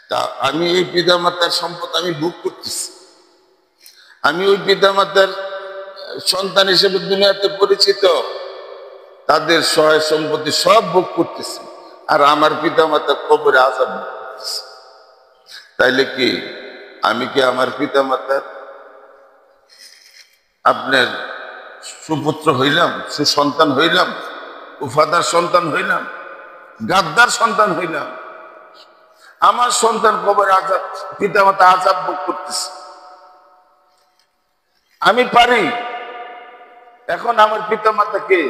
তা আমি এই পিতামাতার সম্পদ আমি ভোগ করতেছি, আমি ওই পিতামাতার সন্তান হিসেবে দুনিয়াতে পরিচিত, তাদের সহায় সম্পত্তি সব ভোগ করতেছি, আর আমার পিতামাতা কবরে আযাব ভোগ করতেছে। তাইলে কি আমি কি আমার পিতামাতার আপনার সুপুত্র হইলাম, সুসন্তান হইলাম, উফাদার সন্তান হইলাম, গাদ্দার সন্তান হইলাম? আমার সন্তান কবরে আযাব, পিতামাতা আযাব ভোগ করতেছে, আমি পারি এখন আমার পিতামাতাকে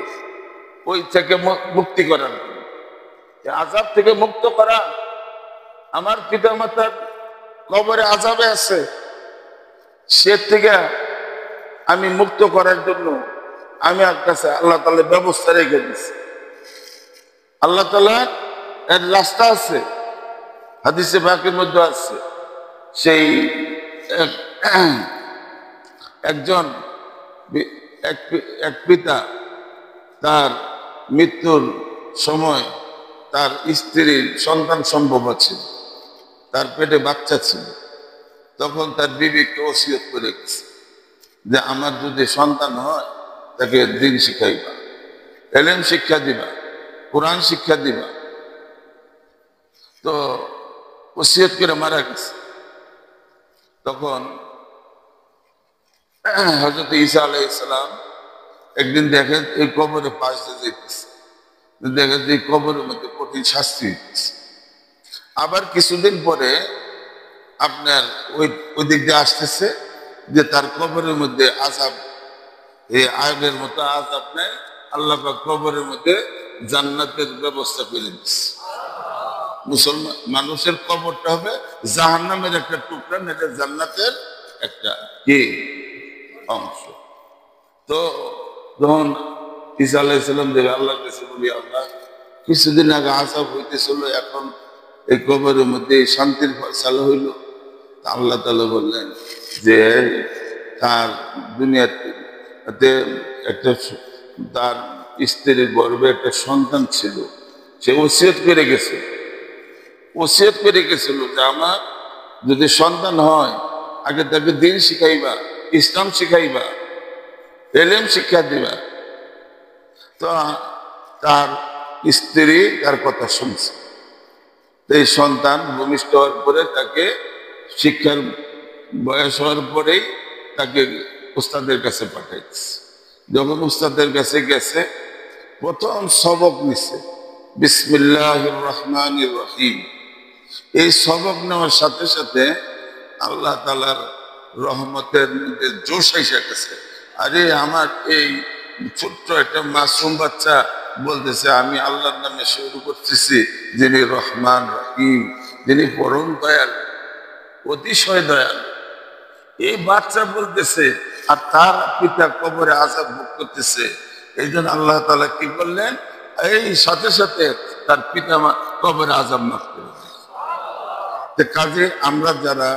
ওই থেকে মুক্তি করার, আযাব থেকে মুক্ত করা। আমার পিতামাতার কবরে আযাবে আছে, সে থেকে আমি মুক্ত করার জন্য আমি আর কাছে আল্লাহ তাআলা ব্যবস্থা রেখে দিয়েছি। আল্লাহ তাআলা এর রাস্তা আছে, হাদিসে পাকের মধ্যে আছে। সেই একজন এক পিতা তার মৃত্যুর সময় তার স্ত্রীর সন্তান সম্ভব আছে, তার পেটে বাচ্চা ছিল, তখন তার বিবিকে ওসিয়ত করে গেছে যে আমার যদি সন্তান হয় তাকে দিন শিখাইবা, এলেম শিক্ষা দিবা, কোরআন শিক্ষা দিবা। তো ওসিয়ত করে মারা গেছে। তখন হযরত ঈসা আলাইহিস সালাম একদিন দেখেন এই কবরের পাশ দিয়ে যেতেছে, দেখেন যে এই কবরের মধ্যে কঠিন শাস্তি হইতেছে। আবার কিছুদিন পরে আপনার ওই দিক দিয়ে আসতেছে যে তার কবরের মধ্যে আযাব, এই আগের মতো আযাব নেই, আল্লাহ পাক কবরের মধ্যে জান্নাতের ব্যবস্থা করে দিচ্ছে। মুসলমান মানুষের কবরটা হবে জাহান্নামের একটা টুকরা, এটা জান্নাতের একটা কি অংশ। তো যখন ঈসা আলাইহিস সালাম দেখে আল্লাহর কাছে বলি, আল্লাহ কিছুদিন আগে আযাব হইতেছিল, এখন এই কবরের মধ্যে শান্তির ফয়সালা হইল। আল্লাহ তাআলা বললেন যে তার দুনিয়াতে একটা তার স্ত্রীর গর্ভে একটা সন্তান ছিল, সে ওসিয়ত করে গেছিল যে আমার যদি সন্তান হয় আগে তাকে দিন শিখাইবা, ইসলাম শিখাইবা, এলেম শিক্ষা দিবা। তো তার স্ত্রী তার কথা শুনছে। এই সন্তান ভূমিষ্ঠ হওয়ার পরে তাকে শিক্ষার বয়স হওয়ার পরেই তাকে উস্তাদের কাছে পাঠাইছে। যখন উস্তাদের কাছে গেছে, প্রথম সবক নিছে বিসমিল্লাহির রহমানির রহিম। এই সবক নেওয়ার সাথে সাথে আল্লাহ তাআলার রহমতের মধ্যে জোশ এসে গেছে। আরে আমার এই ছোট্ট একটা মাসুম বাচ্চা বলতেছে আমি আল্লাহর নামে শুরু করতেছি, যিনি রহমান রহিম, যিনি পরম দয়াল, অতিশয় দয়াল। এই বাচ্চা বলতেছে আর তার পিতা কবরে আযাব ভোগ করতেছে। এই জন্য আল্লাহ তাআলা কি করলেন, এই সাথে সাথে তার পিতা কবরে আযাব মাফ করে দিলেন। কাজে আমরা যারা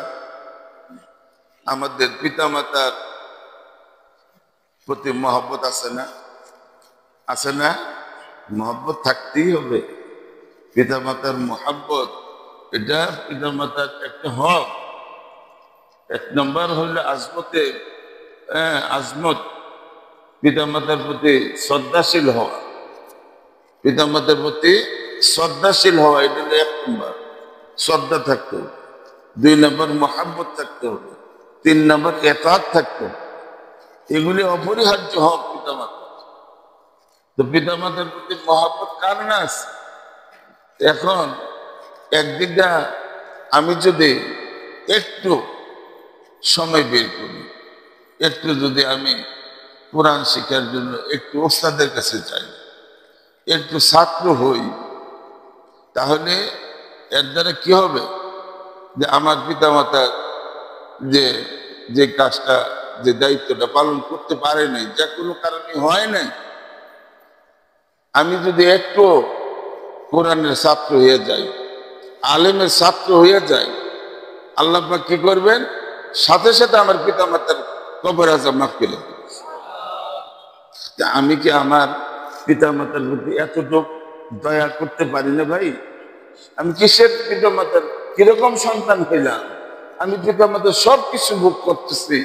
আমাদের পিতা মাতার প্রতি মহব্বত আছে না, মহব্বত থাকতেই হবে। পিতা মাতার মহব্বত, এটা পিতা মাতার একটা হক। এক নম্বর হইলে আজমত, পিতা মাতার প্রতি শ্রদ্ধাশীল হওয়া, পিতা মাতার প্রতি শ্রদ্ধাশীল হওয়া, এটা হলো এক নম্বর। শ্রদ্ধা থাকতে হবে। 2 নম্বর মহব্বত থাকতে হবে। 3 নম্বর ইতাআত থাকতে হবে। এগুলি অপরিহার্য হক পিতা মাতা। তো পিতা মাতার প্রতি মহব্বত কার না আছে? এখন একদিকটা আমি যদি একটু সময় বের করি, একটু যদি আমি কোরআন শিক্ষার জন্য একটু ওস্তাদের কাছে যাই, একটু ছাত্র হই, তাহলে এর দ্বারা কি হবে যে আমার পিতা মাতা যে কাজটা, যে দায়িত্বটা পালন করতে পারে নাই, যা কোনো কারণে হয় নাই, আমি যদি একটু কোরআনের ছাত্র হয়ে যাই, আলেমের ছাত্র হয়ে যাই, আল্লাহ পাক কি করবেন, সাথে সাথে আমার পিতা মাতার কবর আযাব মাফ করে দিবেন। আমি কি আমার পিতা মাতার প্রতি এতটুকু দয়া করতে পারি না ভাই? আমি কিসের পিতা মাতার কিরকম সন্তান হইলাম? আমি পিতা মাতার সবকিছু ভোগ করতেছি,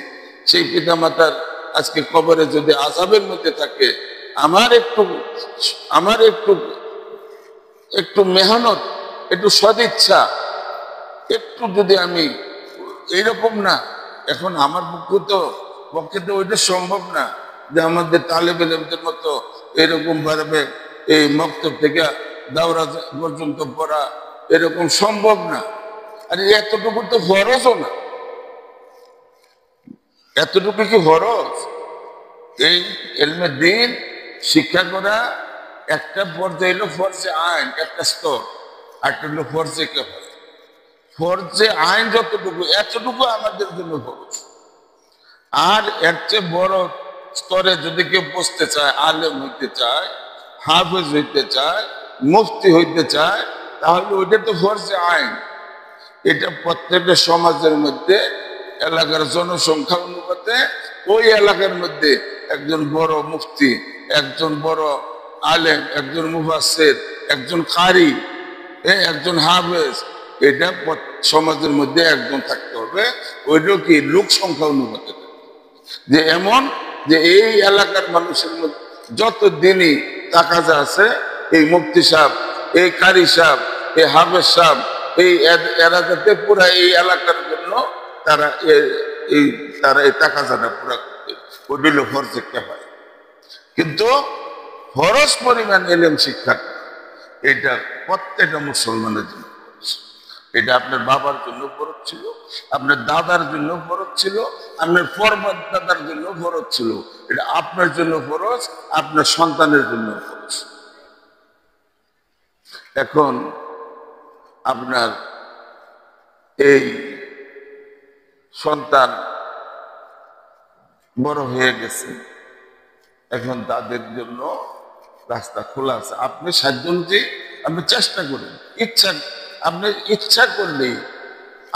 সেই পিতা মাতার আজকে কবরে যদি আযাবের মধ্যে থাকে, আমার একটু মেহনত, একটু সদিচ্ছা, একটু যদি আমি এইরকম না, এখন আমার পক্ষে তো ওইটা সম্ভব না যে আমাদের তালেব ইলমদের মতো এরকম ভাবে এই মক্তব থেকে দাওরা পর্যন্ত পড়া, এরকম সম্ভব না। আর এতটুকু তো ফরজও না। এতটুকু কি ফরজ? এই ইলমে দ্বীন শিক্ষা করা একটা পর্যায়ে হলো ফরজে আইন, একটা স্তর, আর একটা হলো ফরজে কিফায়া। ফরজে আইন যতটুকু, এতটুকু আমাদের জন্য ফরজ। আর এর চেয়ে বড় স্তরে যদি কেউ বসতে চায়, আলেম হইতে চায়, হাফেজ হইতে চায়, মুফতি হইতে চায়, তাহলে ওইটা তো ফরজে আইন। এটা প্রত্যেকটা সমাজের মধ্যে, এলাকার জনসংখ্যা অনুপাতে ওই এলাকার মধ্যে একজন বড় মুফতি, একজন বড় আলেম, একজন মুফাসসির, একজন কারি, একজন হাফেজ, এটা সমাজের মধ্যে একজন থাকতে হবে। ওইটাও কি লোক সংখ্যা অনুপাতে। যে এমন যে এই এলাকার মানুষের মধ্যে যত দিনই তাকাজা আছে, এই মুফতি সাহেব, এই কারি সাহেব, এই হাফেজ সাহেব, এরা যাতে পুরা এই এলাকার জন্য তারা এই তাকাজাটা পুরা করতে, ওই ফরজ একটা হয়। কিন্তু ফরজ পরিমাণ এলেম শিক্ষা এটা প্রত্যেকটা মুসলমানের জন্য ফরজ। এটা আপনার বাবার জন্য ফরজ ছিল, আপনার দাদার জন্য ফরজ ছিল, আপনার পরদাদার জন্য ফরজ ছিল। এটা আপনার জন্য ফরজ, আপনার সন্তানের জন্য ফরজ। এখন আপনার এই সন্তান বড় হয়ে গেছে, এখন তাদের জন্য রাস্তা খোলা আছে। আপনি সাধ্যমতে আপনি চেষ্টা করেন,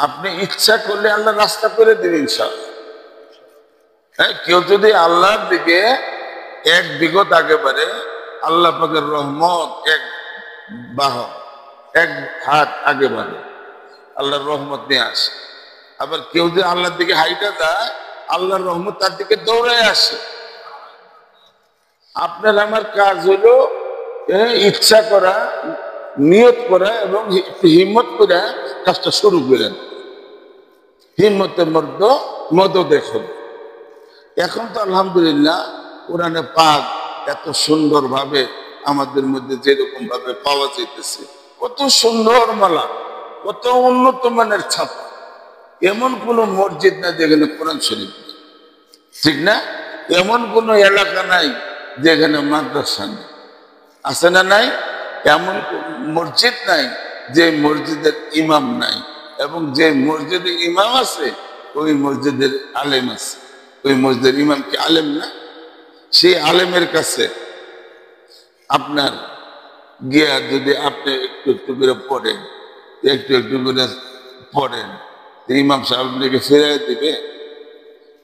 আপনি ইচ্ছা করলে আল্লাহ রাস্তা করে দেবেন ইনশাআল্লাহ। হ্যাঁ, কেউ যদি আল্লাহর দিকে এক বিগত আগে বাড়ে, আল্লাহ পাকের রহমত এক হাত আগে বাড়ে, আল্লাহর রহমত নিয়ে আসে। আবার কেউ যদি আল্লাহর দিকে হাইটা যায়, আল্লাহর রহমত তার দিকে দৌড়ায় আসে। আপনার আমার কাজ হলো ইচ্ছা করা, নিয়ত করা এবং হিম্মত করে কাজটা শুরু করেন। হিম্মতের মধ্য দেখুন। এখন তো আলহামদুলিল্লাহ কোরআনে পাক এত সুন্দর ভাবে আমাদের মধ্যে যেরকম ভাবে পাওয়া যাইতেছে, কত সুন্দর মালা, কত উন্নত মানের ছাপা। এমন কোন মসজিদ নাই যেখানে কোরআন শরীফ, ঠিক না? এমন কোন এলাকা নাই যেখানে মাদ্রাসা নেই, আছে না? নাই। এমন মসজিদ নাই যে মসজিদের ইমাম নাই, এবং যে মসজিদে ইমাম আছে ওই মসজিদের আলেম আছে। ওই মসজিদের ইমাম কি আলেম না? সেই আলেমের কাছে আপনার গিয়া যদি আপনি একটু একটু করে পড়েন, একটু একটু করে পড়েন, ইমাম সাহেব আপনাকে ফিরাই দিবে?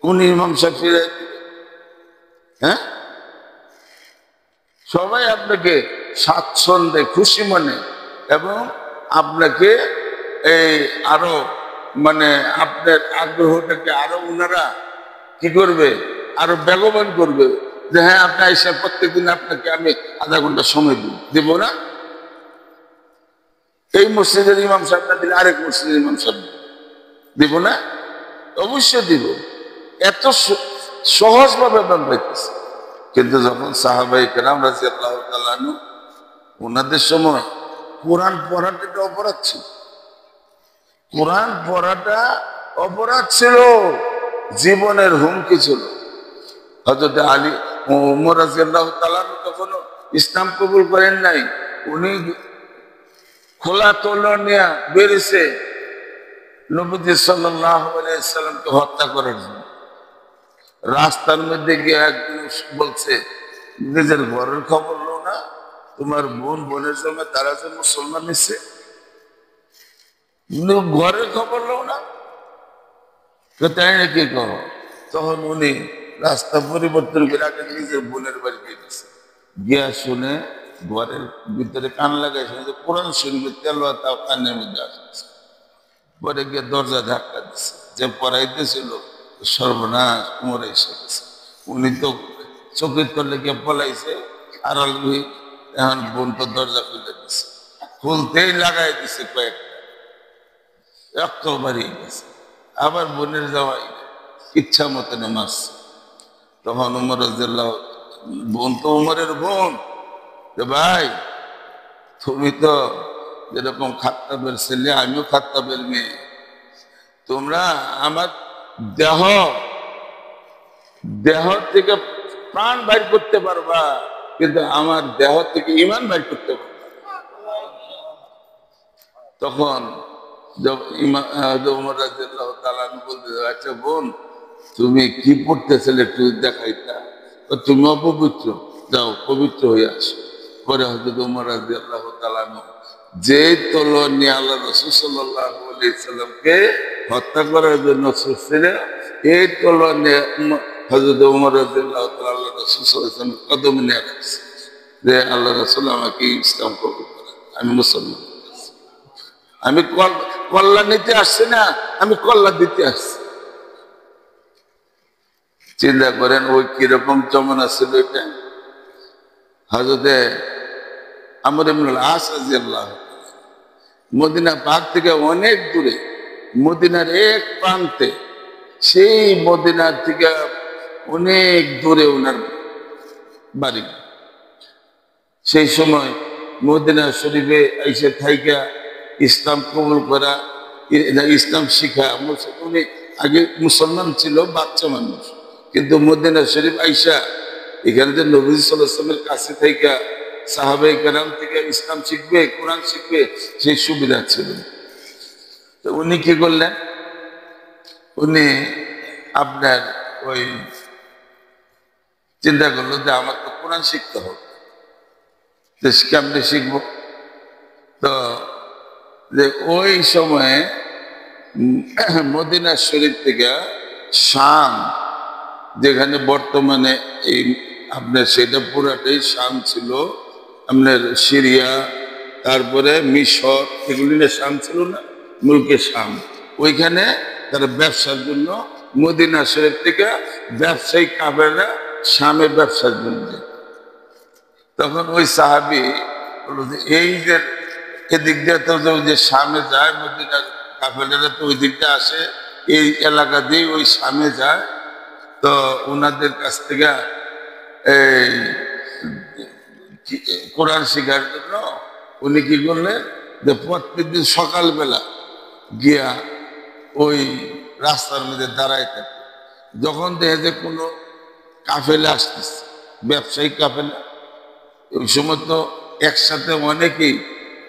কোন ইমাম সাহেব ফিরাই দিবে? হ্যাঁ, সবাই আপনাকে স্বাচ্ছন্দ্যে খুশি মনে এবং আপনাকে আরো আপনার আগ্রহটাকে আরো ওনারা কি করবে, আরো বেগবান করবে যে হ্যাঁ আপনি এসে প্রত্যেকদিন আপনাকে আমি আধা ঘন্টা সময় দিব না? এই মসজিদের ইমাম সাহেব না দিলে আরেক মসজিদের ইমাম সাহেব দিব না? অবশ্যই দিব। এত সহজ ভাবে পাইতেছে। কিন্তু যখন সাহাবায়ে কেরাম রাদিয়াল্লাহু তাআলা আনহু ওনাদের সময় কোরআন পড়াটা একটা অপরাধ ছিল। কোরআন পড়াটা অপরাধ ছিল, জীবনের হুমকি ছিল। হযরত আলী ওমর রাদিয়াল্লাহু তাআলা আনহু তখন ইসলাম কবুল করেন নাই। উনি খোলা তলোয়ার নিয়ে বেরিয়েছে নবী সাল্লাল্লাহু আলাইহি সাল্লামকে হত্যা করার জন্য। রাস্তার মধ্যে গিয়ে একদিন বলছে, নিজের ঘরের খবর লো না, তোমার বোনের জন্য তারা যে মুসলমান নিচ্ছে, ঘরের খবর লো না, তাই নাকি কहो? তখন উনি রাস্তা পরিবর্তন করে আগে নিজের বোনের বাড়ি গিয়েছে। গিয়া শুনে ঘরের ভিতরে কান লাগাই শুনে কোরআন শরীফের তেলাওয়াত তাও কানের মধ্যে আসছে। পরে গিয়ে দরজা ধাক্কা দিচ্ছে, যে পড়াইতেছিল সর্বনাশ উমর এসে গেছে। উনি তো চোখের তলে গিয়ে পলাইছে, আর এখন বোন তো দরজা খুলে দিচ্ছে, খুলতেই লাগাই দিছে কয়েকটা, রক্ত বাড়িয়ে গেছে। আবার বোনের জামাই ইচ্ছা মতো মারছে। তখন উমর রাদিয়াল্লাহু, বোন তো উমরের বোন, যে ভাই তুমি তো যেরকম খাত্তাবের ছেলে, আমিও খাত্তাবের মেয়ে, তোমরা আমার দেহ থেকে প্রাণ বাইর করতে পারবা, কিন্তু আমার দেহ থেকে ঈমান বাইর করতে পারবা। তখন উমর রাদিয়াল্লাহু তাআলা বলতে, আচ্ছা বোন তুমি কি পড়তেছিলে একটু দেখাইতা, তুমি অপবিত্র, যাও পবিত্র হয়ে আসো। পরে হযরত উমর রাদিয়াল্লাহু তাআলা যে তলোয়ার নিয়ে আল্লাহ রাসূল সাল্লাল্লাহু আলাইহি সাল্লামকে হত্যা করার জন্য ছুটছিল, এই তলোয়ার নিয়ে হযরত উমর রাদিয়াল্লাহু তাআলা আল্লাহ রাসূল সাল্লাল্লাহু আলাইহি সাল্লামের কদমে নিয়ে রাখছে যে আল্লাহ রাসূল আমাকে ইসলাম কবুল করেন, আমি মুসলমান। আমি কল্যাণ নিতে আসছি না, আমি কল্যাণ দিতে আসছি। চিন্তা করেন ওই কিরকম জমানা ছিল এটা। হযরতে আমর ইবনুল আস রাদিয়াল্লাহু মদিনা পাক থেকে অনেক দূরে, মদিনার এক প্রান্তে, সেই মদিনার থেকে অনেক দূরে ওনার বাড়ি। সেই সময় মদিনা শরীফে এসে থাইকা ইসলাম কবুল করা, ইসলাম শিখা। উনি আগে মুসলমান ছিল, বাচ্চা মানুষ, কিন্তু মদিনা শরীফ আইসা এখানে যে নবী সাল্লাল্লাহু আলাইহি ওয়াসাল্লামের কাছে থাইকা সাহাবায়ে কেরাম থেকে ইসলাম শিখবে, কোরআন শিখবে, সেই সুবিধা ছিল। তো উনি কি করলেন, উনি আপনার ওই চিন্তা করলো যে আমার তো কোরআন শিখতে হবে, কেমনে শিখব? তো যে ওই সময়ে মদিনা শরীফ থেকে শাম, যেখানে বর্তমানে এই আপনার সেটা পুরাটাই শাম ছিল, আপনার সিরিয়া, তারপরে মিশর, এগুলি না শাম ছিল না, মুলকে শাম। ওইখানে তারা ব্যবসার জন্য মদিনা শরীফ থেকে ব্যবসায়ী কাফেররা শামে ব্যবসার জন্য। তখন ওই সাহাবী বলল যে এই যে এদিক দিয়ে তো যে শামে যায়, মদিনার কাফেররা তো ওই দিক দিয়ে আসে, এই এলাকা দিয়ে ওই শামে যায়। তো ওনাদের কাছ থেকে এই কোরআন শেখার জন্য উনি কি করলেন, যে প্রত্যেকদিন সকালবেলা গিয়া ওই রাস্তার মধ্যে দাঁড়ায় থাকে। যখন দেখে যে কোনো কাফেলা আসতেছে, ব্যবসায়িক কাফেলা, ওই সময় তো একসাথে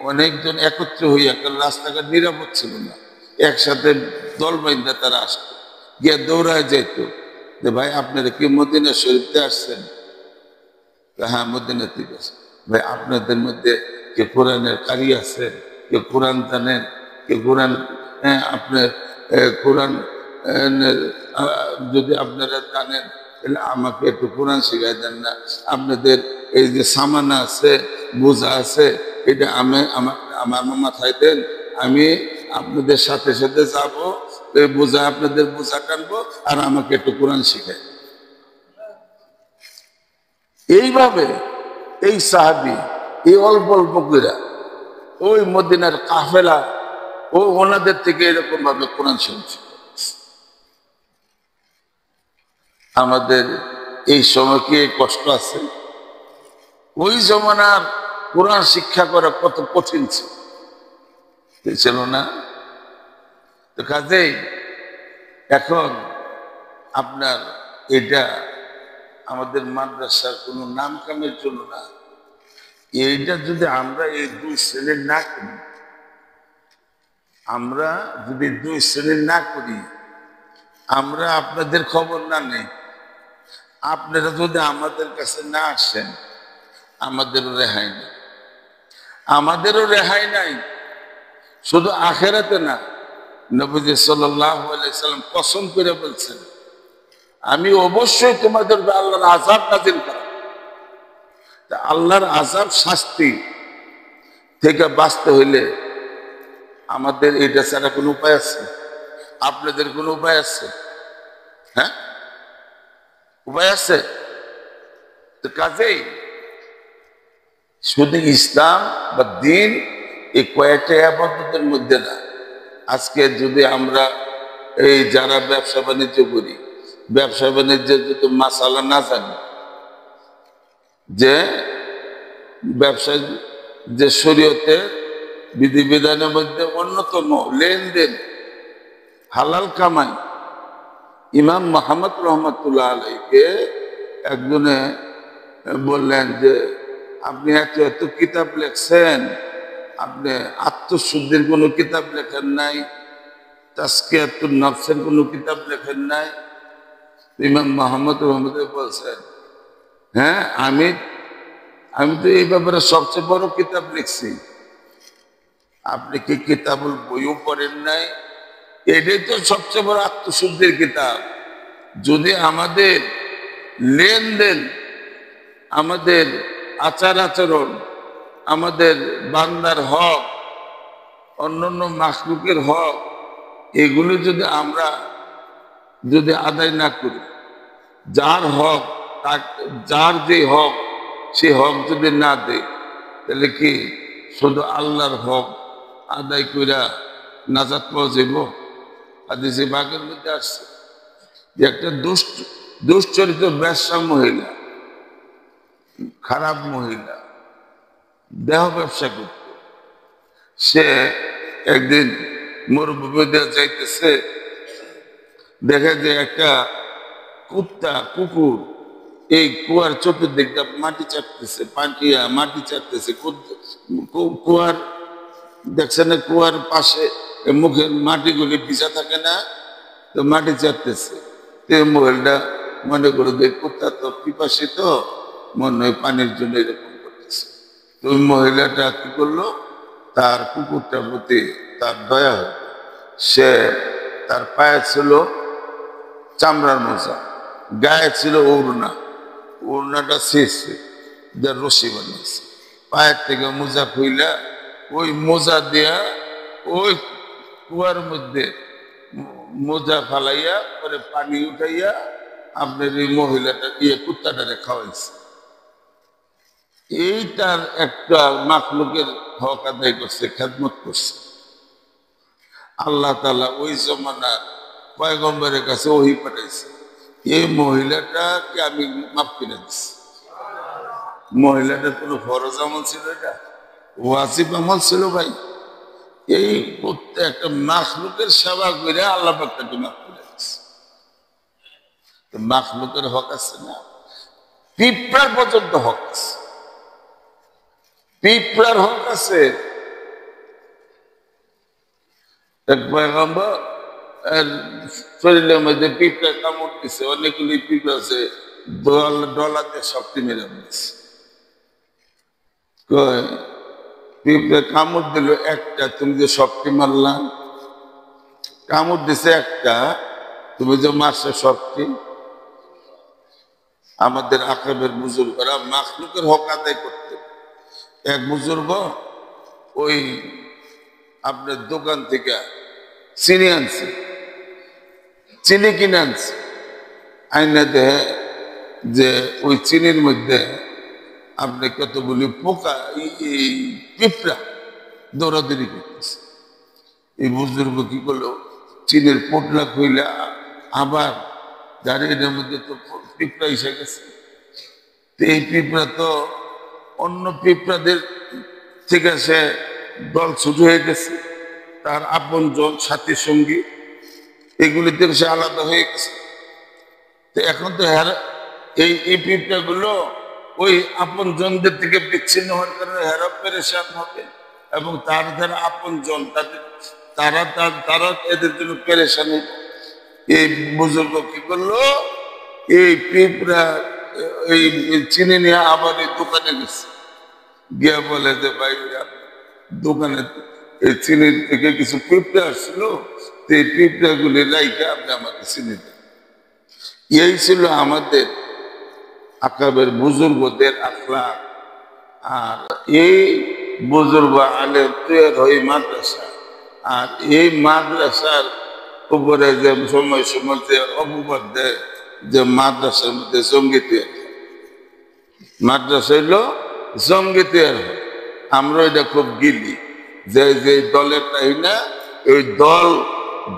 অনেকজন একত্র হইয়া, কারণ রাস্তাঘাট নিরাপদ ছিল না, একসাথে দল বাইন্দা তারা আসতো, গিয়া দৌড়ায় যেত যে ভাই আপনারা কি মদিনা শরীফতে আসছেন? হ্যাঁ, মদিনা থেকে আছে। ভাই আপনাদের মধ্যে কে কোরআনের কারি আছে, কে কোরআন জানেন, কে কোরআন, আপনার কোরআন যদি আপনারা জানেন তাহলে আমাকে একটু কোরআন শিখাই দেন না। আপনাদের এই যে সামানা আছে, বোঝা আছে, এটা আমার মাথায় দেন, আমি আপনাদের সাথে সাথে যাবো, বোঝা আপনাদের বোঝা টানবো, আর আমাকে একটু কোরআন শিখাই। এইভাবে এই সাহাবী এই অল্প অল্প করে ওই মদিনার কাফেলা ও ওনাদের থেকে এরকম ভাবে কোরআন শুনছে। আমাদের এই সময় কি কষ্ট আছে? ওই জমানার কোরআন শিক্ষা করা কত কঠিন ছিল না? তো কাজেই এখন আপনার এটা আমাদের মাদ্রাসার কোনো নাম কামের জন্য না, এইটা যদি আমরা এই 2 শ্রেণীর না করি, আমরা যদি 2 শ্রেণীর না করি, আমরা আপনাদের খবর না নেই, আপনারা যদি আমাদের কাছে না আসেন, আমাদেরও রেহাই নেই। আমাদেরও রেহাই নাই, শুধু আখেরাতে না, নবীজি সাল্লাল্লাহু আলাইহি সাল্লাম কসম করে বলছেন, আমি অবশ্যই তোমাদের আল্লাহর আযাব নাযিল করব। আল্লাহর আযাব, শাস্তি থেকে বাঁচতে হইলে আমাদের এটা ছাড়া কোনো উপায় আছে? আপনাদের কোনো উপায় আছে? হ্যাঁ, উপায় আছে? তো কাজেই শুধু ইসলাম বা দিন এই কয়েকটা ইবাদতের মধ্যে না। আজকে যদি আমরা এই যারা ব্যবসা বাণিজ্য করি, ব্যবসা বাণিজ্যের যদি মাসালা না জানি, যে ব্যবসায় যে শরীয়তের বিধিবিধানের মধ্যে অন্যতম লেনদেন, হালাল কামাই। ইমাম মুহাম্মদ রহমাতুল্লাহ আলাইহিকে একজনে বললেন যে আপনি এত কিতাব লেখছেন, আপনি আত্মশুদ্ধির কোনো কিতাব লেখেন নাই, তাজকিয়াতুন নফসের কোনো কিতাব লেখেন নাই। ইমাম মুহাম্মদ রহমাতুল্লাহ বলছেন, হ্যাঁ, আমি তো এই ব্যাপারে সবচেয়ে বড় কিতাব লিখছি। আপনি কি কিতাবুল বইও পড়েন নাই? এটাই তো সবচেয়ে বড় আত্মশুদ্ধির কিতাব। যদি আমাদের লেনদেন, আমাদের আচার আচরণ, আমাদের বান্দার হক, অন্যান্য মাখলুকের হক, এগুলো যদি আমরা আদায় না করি, যার হক যার যে হক সে হক যদি না দেয় তাহলে কি শুধু আল্লাহর হক আদায় কইরা নাজাত পাওয়া যাব? হাদিসে বাগের মধ্যে আসছে যে একটা দুশ্চরিত্র ব্যবসা মহিলা, খারাপ মহিলা, দেহ ব্যবসা করত। সে একদিন মরুভূমিতে যাইতেছে, দেখে যে একটা কুকুর এই কুয়ার চতুর্দিকটা মাটি চাটতেছে, মাটি চাটতেছে। কুয়ার দেখছে না, কুয়ার পাশে মুখের মাটিগুলি ভিজা থাকে না, তো মাটি চাটতেছে। মহিলাটা মনে করে যে কুত্তা তো পিপাসিত, মনে হয় পানির জন্য এরকম করতেছে। তো ওই মহিলাটা কি করলো, তার কুকুরটার প্রতি তার দয়া হল। সে তার পায়ে ছিল চামড়ার মোজা, গায়ে ছিল ওড়নাটা ছিঁড়ছে, যার রশি বানিয়েছে, পায়ের থেকে মোজা খুইলা ওই মোজা দিয়া ওই কুয়ার মধ্যে মোজা ফালাইয়া পরে পানি উঠাইয়া আপনার এই মহিলাটা কুত্তাটারে খাওয়াইছে। এইটার একটা মাখলুকের হক আদায় করছে, খেদমত করছে। আল্লাহ তাআলা ওই জমানার পয়গম্বরের কাছে ওহী পাঠাইছে, এই মহিলাটাকে আমি মাফ করে দিচ্ছি। মহিলাটার কোনো ফরজ আমল ছিল? এটা ওয়াজিব আমল ছিল ভাই। এই একটা মাখলুকের সেবা করে আল্লাহ পাক তাকে মাফ করে দিচ্ছে। মাখলুকের হক আছে না? পিঁপড়ার পর্যন্ত হক আছে, পিঁপড়ার হক আছে। এক পয়গম্বর শরীরের মধ্যে পিঁপড়া কামড় দিছে, অনেকগুলি পিঁপড়া আছে, ডলাতে শক্তি মেরে দিচ্ছে। পিঁপড়া কামড় দিল একটা, তুমি যে শক্তি মারলাম, কামড় দিছে একটা, তুমি যে মারছে শক্তি। আমাদের আকাবের বুজুর্গরা মাখলুকের হক আদায় করতে। এক বুজুর্গ ওই আপনার দোকান থেকে চিনি আনছে, চিনি কিনে আনছে, আইনা দেহে যে ওই চিনির মধ্যে আপনি কতগুলি পোকা, পিঁপড়া দৌড়াদৌড়ি করতেছে। এই বুজুর্গ কি করলো, চিনির পোটলা খুইলে আবার গাড়ির মধ্যে তো পিঁপড়া এসে গেছে। এই পিঁপড়া তো অন্য পিঁপড়াদের থেকে সে দল ছোট হয়ে গেছে, তার আপন জন সাথী সঙ্গী এগুলি থেকে সে আলাদা হয়ে গেছে। তো এখন তো এই পিঁপড়া গুলো ওই আপন জনদের থেকে বিচ্ছিন্ন হওয়ার কারণে হেরা পেরেশান হবে, এবং তার যারা আপন জন তারা এদের জন্য পেরেশান হবে। এই বুজুর্গ কি করলো, এই পিঁপড়া এই চিনি নিয়ে আবার এই দোকানে গেছে, গিয়া বলে যে ভাই দোকানে এই চিনির থেকে কিছু পিঁপড়া আসছিল, এই পিঁপড়া গুলি রাইখে আপনি আমাকে চিনি দেন। এই ছিল আমাদের আকাবের বুজুর্গদের আখলাক। আর এই বুজুর্গ আলেম তৈরি হয় মাদ্রাসা, আর এই মাদ্রাসার উপরে যে সময় সময় যে অপবাদ দেয় যে মাদ্রাসার মধ্যে জঙ্গি তৈরি, মাদ্রাসা হইলো জঙ্গি তৈরি হয়। আমরা এটা খুব গিলি যে যে দলের তাই না, ওই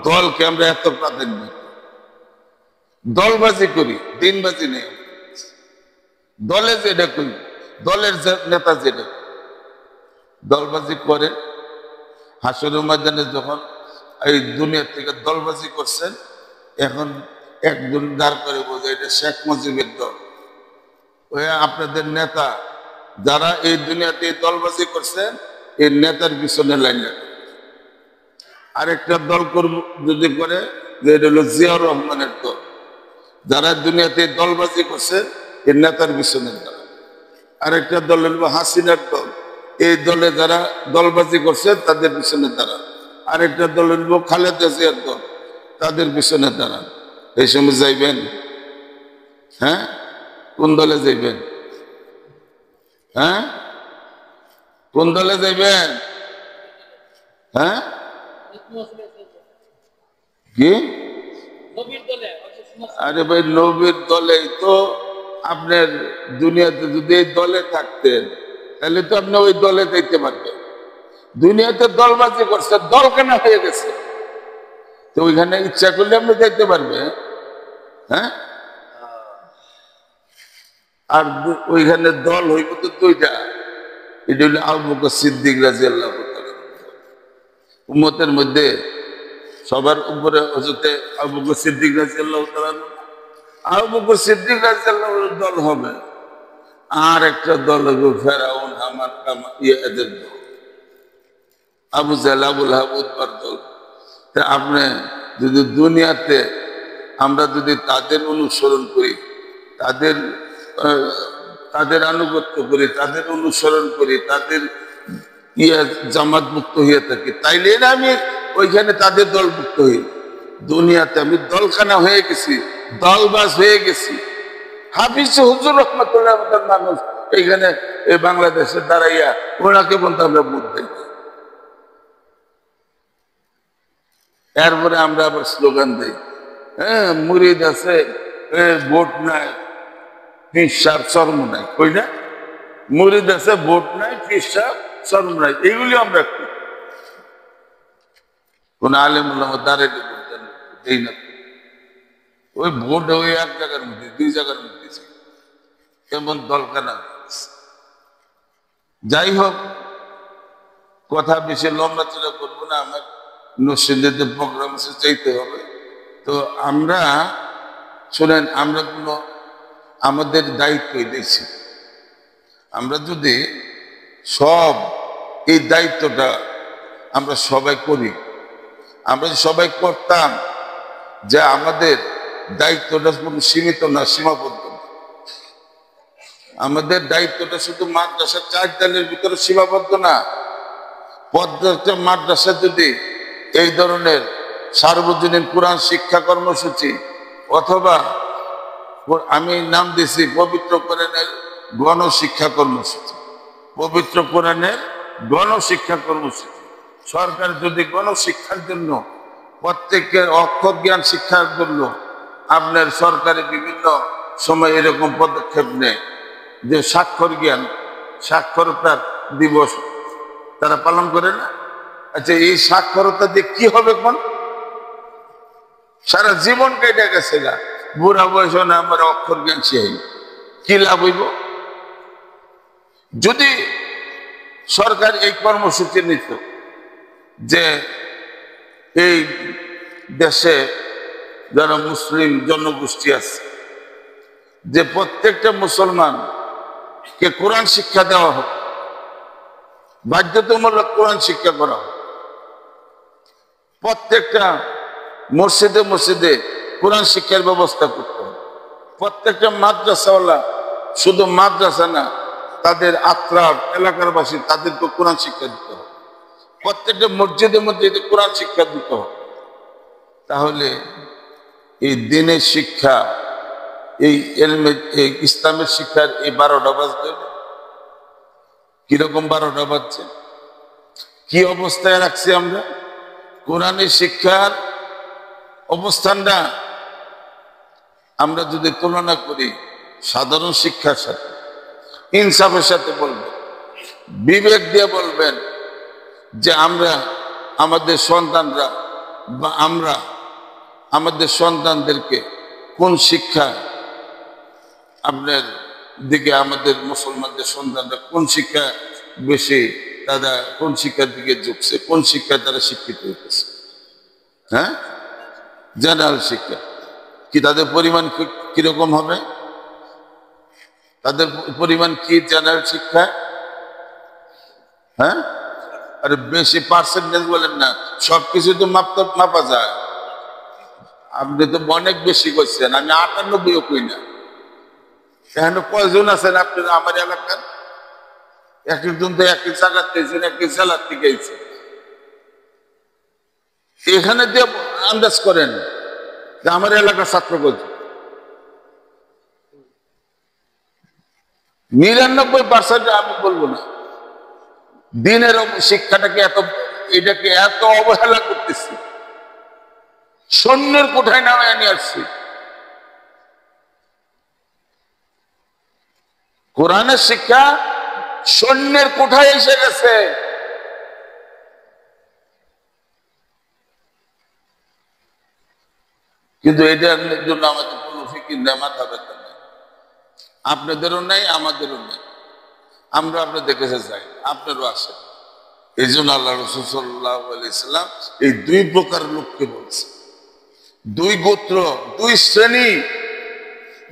দলকে আমরা এত প্রাধান্য, দলবাজি করি, দিনবাজি নেই। দলে যেটা করি, দলের নেতা যেটা দলবাজি করে, হাসরের ময়দানে যখন এই দুনিয়া থেকে দলবাজি করছেন, এখন একজন দাঁড় করে বোঝে এটা শেখ মুজিবের দল। ওই আপনাদের নেতা যারা এই দুনিয়াতে দলবাজি করছেন, এই নেতার পিছনে লাইন রাখে। আরেকটা দল করব যদি করে যে এটা হলো জিয়াউর রহমানের দল, যারা দুনিয়াতে দলবাজি করছে এই নেতার পিছনে দাঁড়ায়। আরেকটা দল হলো হাসিনার দল, এই দলে যারা দলবাজি করছে তাদের পিছনে দাঁড়ান। আরেকটা দল হলো খালেদা জিয়ার দল, তাদের পিছনে দাঁড়ান। এই সময় যাইবেন? হ্যাঁ, কোন দলে যাইবেন? হ্যাঁ, কোন দলে যাইবেন? হ্যাঁ, কি আরে ভাই নবীর দলেই তো আপনার দুনিয়াতে যদি এই দলে থাকতেন তাহলে তো আপনি ওই দলে যাইতে পারবেন। দুনিয়াতে দলবাজি করছে, দল কেন হয়ে গেছে, তো ওইখানে ইচ্ছা করলে আপনি যাইতে পারবে। হ্যাঁ, আর ওইখানে দল হইব তো দুইটা, এটা হইল আবু বকর সিদ্দিক রাদিয়াল্লাহু তাআলা। উম্মতের মধ্যে সবার উপরে হযরতে আবু বকর সিদ্দিক রাদিয়াল্লাহু তাআলা। আবু বকর সিদ্দিক রাদিয়াল্লাহু দল হবে, আর একটা দল হবে ফেরাউন হামান এদের দল, আবু জাহল আবুল আহাব উতবার দল। তা আপনি যদি দুনিয়াতে আমরা যদি তাদের অনুসরণ করি, তাদের তাদের আনুগত্য করি, তাদের অনুসরণ করি, তাদের জামাত মুক্ত হয়ে থাকি, তাইলে না আমি ওইখানে তাদের দলভুক্ত হই। দুনিয়াতে আমি দলখানা হয়ে গেছি, দলবাজ হয়ে গেছি। হাফিজ হুজুর রহমতুল্লাহ মানুষ এইখানে এই বাংলাদেশে দাঁড়াইয়া ওনাকে বলতে আমরা ভোট দেই। এরপরে আমরা আবার স্লোগান দিই, হ্যাঁ মুরিদ আছে ভোট নাই, পীর সাহেব শরম নাই, কই না? মুরিদ আছে ভোট নাই, পীর সাহেব শরম নাই, এইগুলি আমরা করি। কোন আলেম ওলামা দাঁড়াইলে ভোট দেই না, ওই ভোট ওই এক জায়গার মধ্যে দুই জায়গার মধ্যে কেমন দলকানা। যাই হোক, কথা বেশি লম্বা চড়া করবো না, আমার নরসিংদীতে প্রোগ্রাম আছে, চাইতে হবে। তো আমরা শোনেন, আমরা কোনো আমাদের দায়িত্বই দিয়েছি, আমরা যদি সব এই দায়িত্বটা আমরা সবাই করি, আমরা সবাই করতাম, যে আমাদের দায়িত্বটা কোনো সীমিত না, সীমাবদ্ধ না। আমাদের দায়িত্বটা শুধু মাদ্রাসার 4 দেয়ালের ভিতরে সীমাবদ্ধ না। প্রত্যেকটা মাদ্রাসা যদি এই ধরনের সার্বজনীন কোরআন শিক্ষা কর্মসূচি, অথবা আমি নাম দিছি পবিত্র কোরআনের গণশিক্ষা কর্মসূচি, পবিত্র কোরআনের গণশিক্ষা কর্মসূচি, সরকার যদি গণশিক্ষার জন্য প্রত্যেকের অক্ষর জ্ঞান শিক্ষার জন্য আপনার সরকারি বিভিন্ন সময় এরকম পদক্ষেপ নেয়, যে স্বাক্ষর জ্ঞান, সাক্ষরতার দিবস তারা পালন করে না। আচ্ছা, এই সাক্ষরতা দিয়ে কি হবে? কোন সারা জীবন কেটে গেছে গা, বুড়া বয়স না আমার অক্ষর জ্ঞান শিখাই, কি লাভ হইব? যদি সরকার এই কর্মসূচি নিত, যে এই দেশে যারা মুসলিম জনগোষ্ঠী আছে, যে প্রত্যেকটা মুসলমানকে কোরআন শিক্ষা দেওয়া হোক, বাধ্যতামূলক কোরআন শিক্ষা করা হোক, প্রত্যেকটা মসজিদে মসজিদে কোরআন শিক্ষার ব্যবস্থা করতে হবে, প্রত্যেকটা মাদ্রাসাওয়ালা, শুধু মাদ্রাসা না, তাদের আত্রাব এলাকার বাসী তাদেরকে কোরআন শিক্ষা দিতে হবে, প্রত্যেকটা মসজিদে মসজিদে কোরআন শিক্ষা দিতে হবে। তাহলে এই দিনের শিক্ষা, এই ইসলামের শিক্ষার এই 12টা বাজবে। কিরকম 12টা বাজছে, কি অবস্থায় রাখছি আমরা? কোরআনের শিক্ষার অবস্থানটা আমরা যদি তুলনা করি সাধারণ শিক্ষার সাথে, ইনসাফের সাথে বলবেন, বিবেক দিয়ে বলবেন, যে আমরা আমাদের সন্তানরা বা আমরা আমাদের সন্তানদেরকে কোন শিক্ষা আপনার দিকে, আমাদের মুসলমানদের সন্তানরা কোন শিক্ষা বেশি, তারা কোন শিক্ষার দিকে ঝুঁকছে, কোন শিক্ষায় তারা শিক্ষিত হইতেছে? হ্যাঁ, জেনারেল শিক্ষা কি, তাদের পরিমাণ কিরকম হবে? তাদের পরিমাণ কি জেনারেল শিক্ষা? হ্যাঁ, আরে বেশি পার্সেন্টেজ বলেন না, সবকিছু তো মাপা যায়। আপনি তো অনেক বেশি করছেন, আমি 98ও কই না। এখানে কয়জন আছেন আপনারা আমার এলাকার? এক একজন তো এক এক জায়গার থেকে, এক এক জেলার থেকে আইছে। এখানে দিয়ে আন্দাজ করেন যে আমার এলাকার ছাত্র কয়জন? 99% আমি বলবো না। দিনের শিক্ষাটাকে এটাকে এত অবহেলা করতেছি, সৈন্যের কোঠায় নামায় নিয়ে আসছি। কোরআনের শিক্ষা সৈন্যের কোঠায় এসে গেছে। কিন্তু এটার জন্য আমাদের কোনো ফিকির নেই, মাথা ব্যথা নেই, আপনাদেরও নেই আমাদেরও নেই। আমরা আপনার দেখেছে চাই, আপনারও আসে। এই জন্য আল্লাহ রাসূল সাল্লাল্লাহু আলাইহি সাল্লাম এই দুই প্রকার লোককে বলছে, দুই গোত্র, দুই শ্রেণী,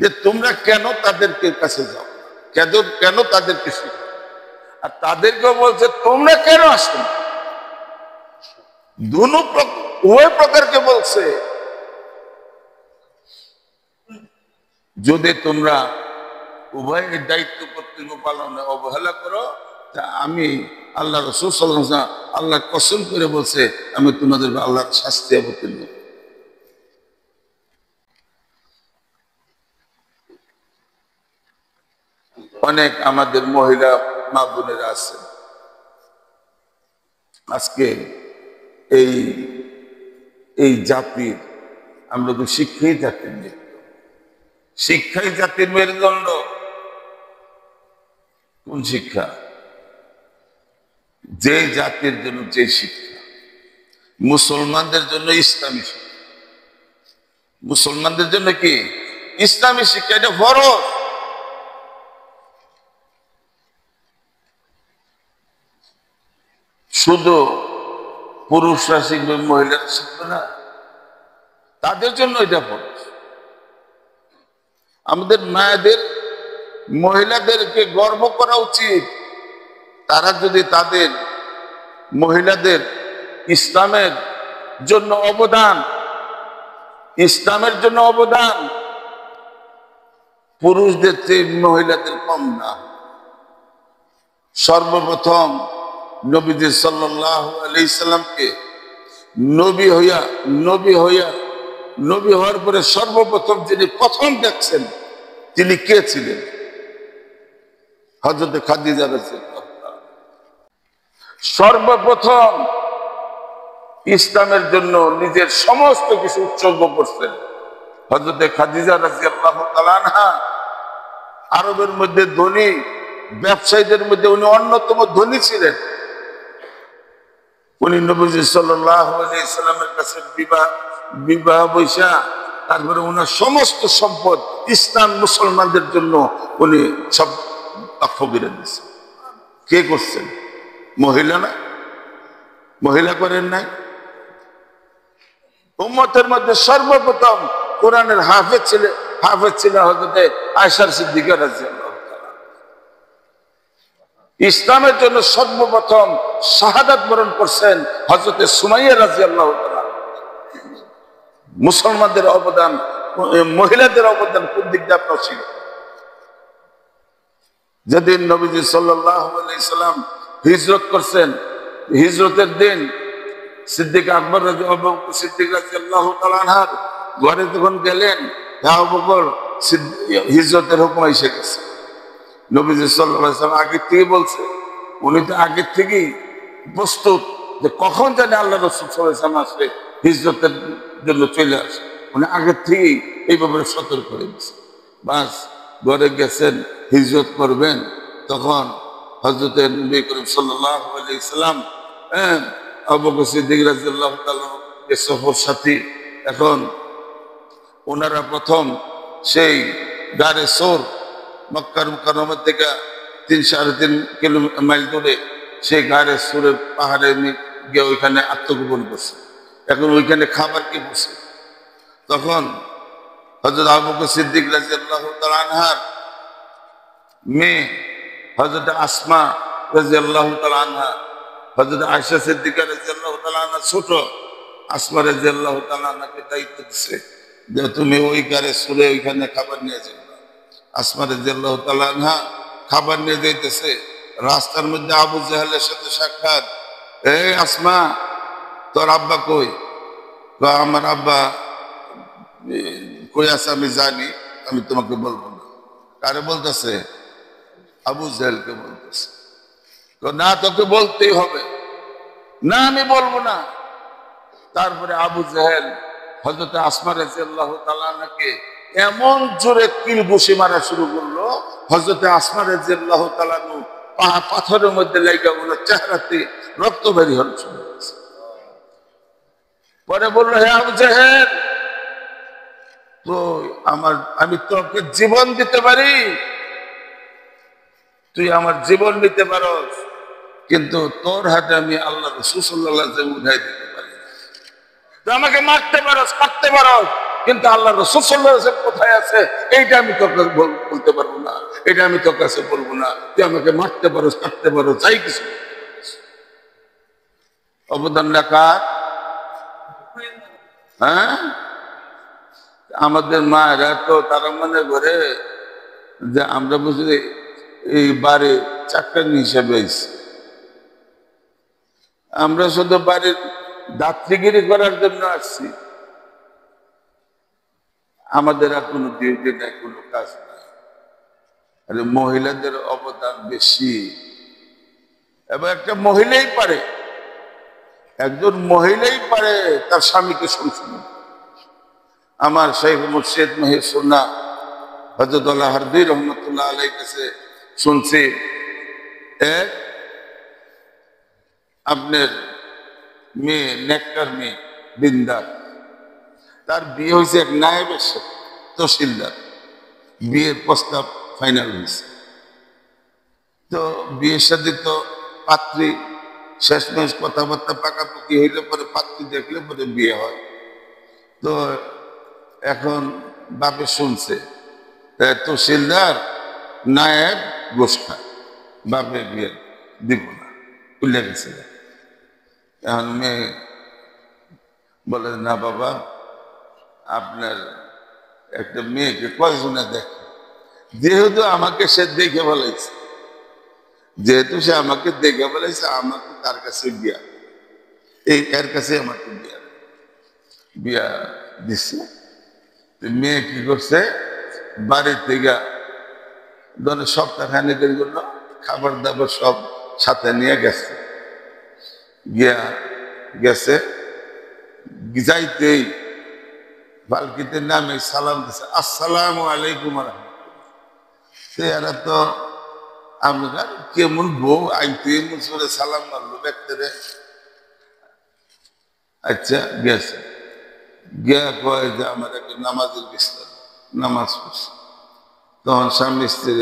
যে তোমরা কেন তাদেরকে কাছে যাও, কেন তাদেরকে শিখো। আর তাদেরকে বলছে তোমরা কেন আসো না। উভয় প্রকারকে বলছে, যদি তোমরা উভয়ের দায়িত্ব কর্তব্য পালনে অবহেলা করো, তা আমি আল্লাহ রাসূল সাল্লাল্লাহু আলাইহি ওয়াসাল্লাম আল্লাহ কসম করে বলছে আমি তোমাদের আল্লাহর শাস্তি অবতীর্ণ। অনেক আমাদের মহিলা মা বোনেরা আছে আজকে এই জাতির, আমরা তো শিক্ষাই জাতির মেরুদণ্ড, শিক্ষাই জাতির মেরুদণ্ড। কোন শিক্ষা? যে জাতির জন্য যে শিক্ষা, মুসলমানদের জন্য ইসলামী শিক্ষা, মুসলমানদের জন্য কি ইসলামী শিক্ষা, এটা ফরজ। শুধু পুরুষরা শিখবে, মহিলারা শিখবে না, তাদের জন্য এটা ফরজ। আমাদের মায়েদের, মহিলাদেরকে গর্ব করা উচিত, তারা যদি তাদের মহিলাদের ইসলামের জন্য অবদান, ইসলামের জন্য অবদান পুরুষদের চেয়ে মহিলাদের কম না। সর্বপ্রথম নবীজি সাল্লাল্লাহু আলাইহি সাল্লামকে নবী হওয়ার পরে সর্বপ্রথম যিনি প্রথম দেখছেন তিনি কে ছিলেন? হযরত খাদিজা রাদিয়াল্লাহু তাআলা। সর্বপ্রথম ইসলামের জন্য নিজের সমস্ত কিছু উৎসর্গ করছেন হযরত খাদিজা রাদিয়াল্লাহু তাআলা আনহা। আরবের মধ্যে ধনী ব্যবসায়ীদের মধ্যে উনি অন্যতম ধনী ছিলেন। উনি নবীজি সাল্লাল্লাহু আলাইহি সাল্লামের কাছে বিবাহ বৈশা, তারপরে ওনার সমস্ত সম্পদ ইসলাম মুসলমানদের জন্য উনি সব অক্ষ করে দিয়েছেন। কে করছেন? মহিলা না? মহিলা করেন নাই? উম্মতের মধ্যে সর্বপ্রথম কোরআনের হাফেজ ছিল হযরত আয়েশা সিদ্দিকা রাদিয়াল্লাহু তাআলা। ইসলামের জন্য সর্বপ্রথম শাহাদাত বরণ করছেন হযরত সুমাইয়া রাদিয়াল্লাহু তাআলা। মুসলমানদের অবদান, মহিলাদের অবদান কোন দিক দিয়ে আপনার ছিল? যেদিন নবীজি সাল্লাল্লাহু আলাইহি সাল্লাম হিজরত করছেন, হিজরতের দিন সিদ্দিক আকবর সিদ্দিক রাদিয়াল্লাহু তাআলা আনহার ঘরে যখন গেলেন, আবু বকর হিজরতের হুকুম এসে গেছে। নবীজি সাল্লাল্লাহু আলাইহি সাল্লাম আগে থেকে বলছে, উনি তো আগে থেকেই প্রস্তুত যে কখন জানি আল্লাহ রাসূল সাল্লাল্লাহু আলাইহি সাল্লাম আসবে, হিজরতের জন্য চলে আসে। উনি আগের থেকেই এই ব্যাপারে সতর্ক করে দিয়েছে। বাস ঘরে গেছেন, হিজরত করবেন, তখন হযরত নবী করিম সাল্লাল্লাহু আলাইহি সাল্লাম আবু বকর সিদ্দিক রাদিয়াল্লাহু তাআলা সফর সাথী। এখন ওনারা প্রথম সেই গারে সোর, মক্কার মুকাররমা থেকে 3-3.5 মাইল দূরে সেই গারে সোরের পাহাড়ে গিয়ে ওইখানে আত্মগোপন করছে। এখন ওইখানে খাবার কি বসে, তখন হযরত আবু বকর সিদ্দিক রাদিয়াল্লাহু তাআলা আনহার মেয়ে হযরত আসমা রাদিয়াল্লাহু তাআলা আনহা, হযরত আয়েশা সিদ্দিকা রাদিয়াল্লাহু তাআলা আনহা ছোট, আসমা রাদিয়াল্লাহু তাআলা আনহাকে দায়িত্ব দিচ্ছে যে তুমি ওই গারে সুরে ওইখানে খাবার নিয়ে যাবে। আসমা রাদিয়াল্লাহু তাআলা আনহা খাবার নিয়ে যাইতেছে, রাস্তার মধ্যে আবু জাহেলের সাথে সাক্ষাৎ। এই আসমা, তোর আব্বা কই? আমার আব্বা কই আছে আমি জানি, আমি তোমাকে বলবো না। কারে বলতেছে? আবু জাহেলকে বলতেছে। না, তোকে বলতেই হবে। না, আমি বলবো না। তারপরে আবু জাহেল হযরত আসমা রাদিয়াল্লাহু তাআলা আনহাকে এমন জোরে কিল ঘুষি মারা শুরু করলো, হযরতে আসমা রাদিয়াল্লাহু তাআলা আনহু পাথরের মধ্যে লাগা ওনার চেহারাতে রক্ত বের হচ্ছে। পরে বলল, হে আবু জেহেল, তো আমি তোকে জীবন দিতে পারি, তুই আমার জীবন নিতে পারস, কিন্তু তোর হাতে আমি আল্লাহ রাসূল সাল্লাল্লাহু আলাইহি ওয়াসাল্লাম উঠাই দিতে পারি না। তুই আমাকে মারতে পারস, কাটতে পারস, কিন্তু আল্লাহ রাসূল সাল্লাল্লাহু আলাইহি ওয়াসাল্লাম কোথায় আছে এইটা আমি তোকে বলতে পারবো না, এটা আমি তোর কাছে বলবো না। তুই আমাকে মারতে পারস, কাটতে পারস, যাই কিছু অবদান রাখা। হ্যাঁ, আমাদের মায়েরা তো তারা মনে করে যে আমরা বুঝলি এই বাড়ির চাকরানি হিসেবে আইছি, আমরা শুধু বাড়ির দাত্রীগিরি করার জন্য আসছি, আমাদের আর কোনো ডিউটি নাই, কোনো কাজ নাই। আরে মহিলাদের অবদান বেশি, এবং একটা মহিলাই পারে, একজন মহিলাই পারে তার স্বামীকে সংশোধন। আমার শাইখ মুর্শিদ মহির সুন্নাহ হযরত আল্লাহ হারবি রহমতুল্লাহ আলাইহির কাছে শুনছি, এক আপনার মেয়ে, নেককার মেয়ে, দিনদার, তার বিয়ে হয়েছে এক নায়েবের সাথে, তহসিলদার। বিয়ের প্রস্তাব ফাইনাল হয়েছে, তো বিয়ের সাথে তো পাত্রী শেষমেশ কথাবার্তা পাকাপাকি হইলে পরে পাত্রী দেখলে পরে বিয়ে হয়। তো এখন বাপে শুনছে তহসিলদার নায়েব ঘুষ খায়, বাপে বিয়ে দিব না, উল্লে গেছে। এখন মেয়ে বলে, না বাবা, আপনার একটা মেয়েকে কয়জনে দেখে, যেহেতু আমাকে সে দেখে বলেছে, যেহেতু সে আমাকে দেখে বলেছে, আমাকে তার কাছে বিয়া, এই এর কাছে আমাকে বিয়া দিচ্ছে। মেয়ে কি করছে, বাড়ির থেকে ধরে সপ্তাহখানেকের জন্য খাবার দাবার সব সাথে নিয়ে গেছে। গেছে যাইতেই বালকিতে নামে সালাম দিছে, আসসালামু আলাইকুম রাহমাতুল্লাহ। এরা তো আমরা কেমন বউ আইতে মুসরে সালাম মারলো ব্যক্তিরে। আচ্ছা, গেছে, গিয়া কয় যে আমার একটা নামাজের বিস্তার, নামাজ পড়ছে। তখন স্বামী স্ত্রী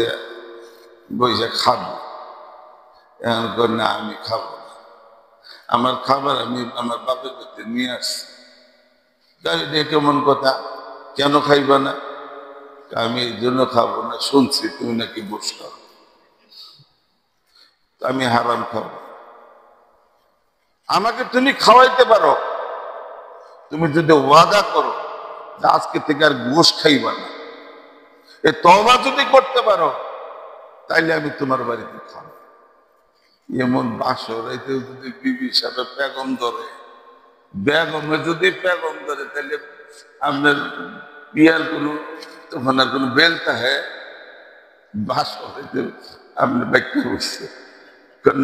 বইসা খাবো, এখন কয় না আমি খাবো না, আমার খাবার আমি আমার বাপের কাছে নিয়ে আসছি। কেমন কথা, কেন খাইবা না? আমি এই জন্য খাবো না, শুনছি তুমি নাকি বস খাও, আমি হারাম খাবো। আমাকে তুমি খাওয়াইতে পারো, তুমি যদি ওয়াদা করো যে আজকে থেকে আর গোশ খাইবা না, এ তওবা যদি করতে পারো, তাইলে আমি তোমার বাড়িতে খাবো। এমন বাসর এতে যদি বিবি হিসাবে পেগম ধরে, বেগমে যদি পেগম ধরে, তাহলে আপনার বিয়ার কোনো তখন আর কোনো বেলতা হ্যাঁ বাসর এতে আপনার ব্যাখ্যা করছে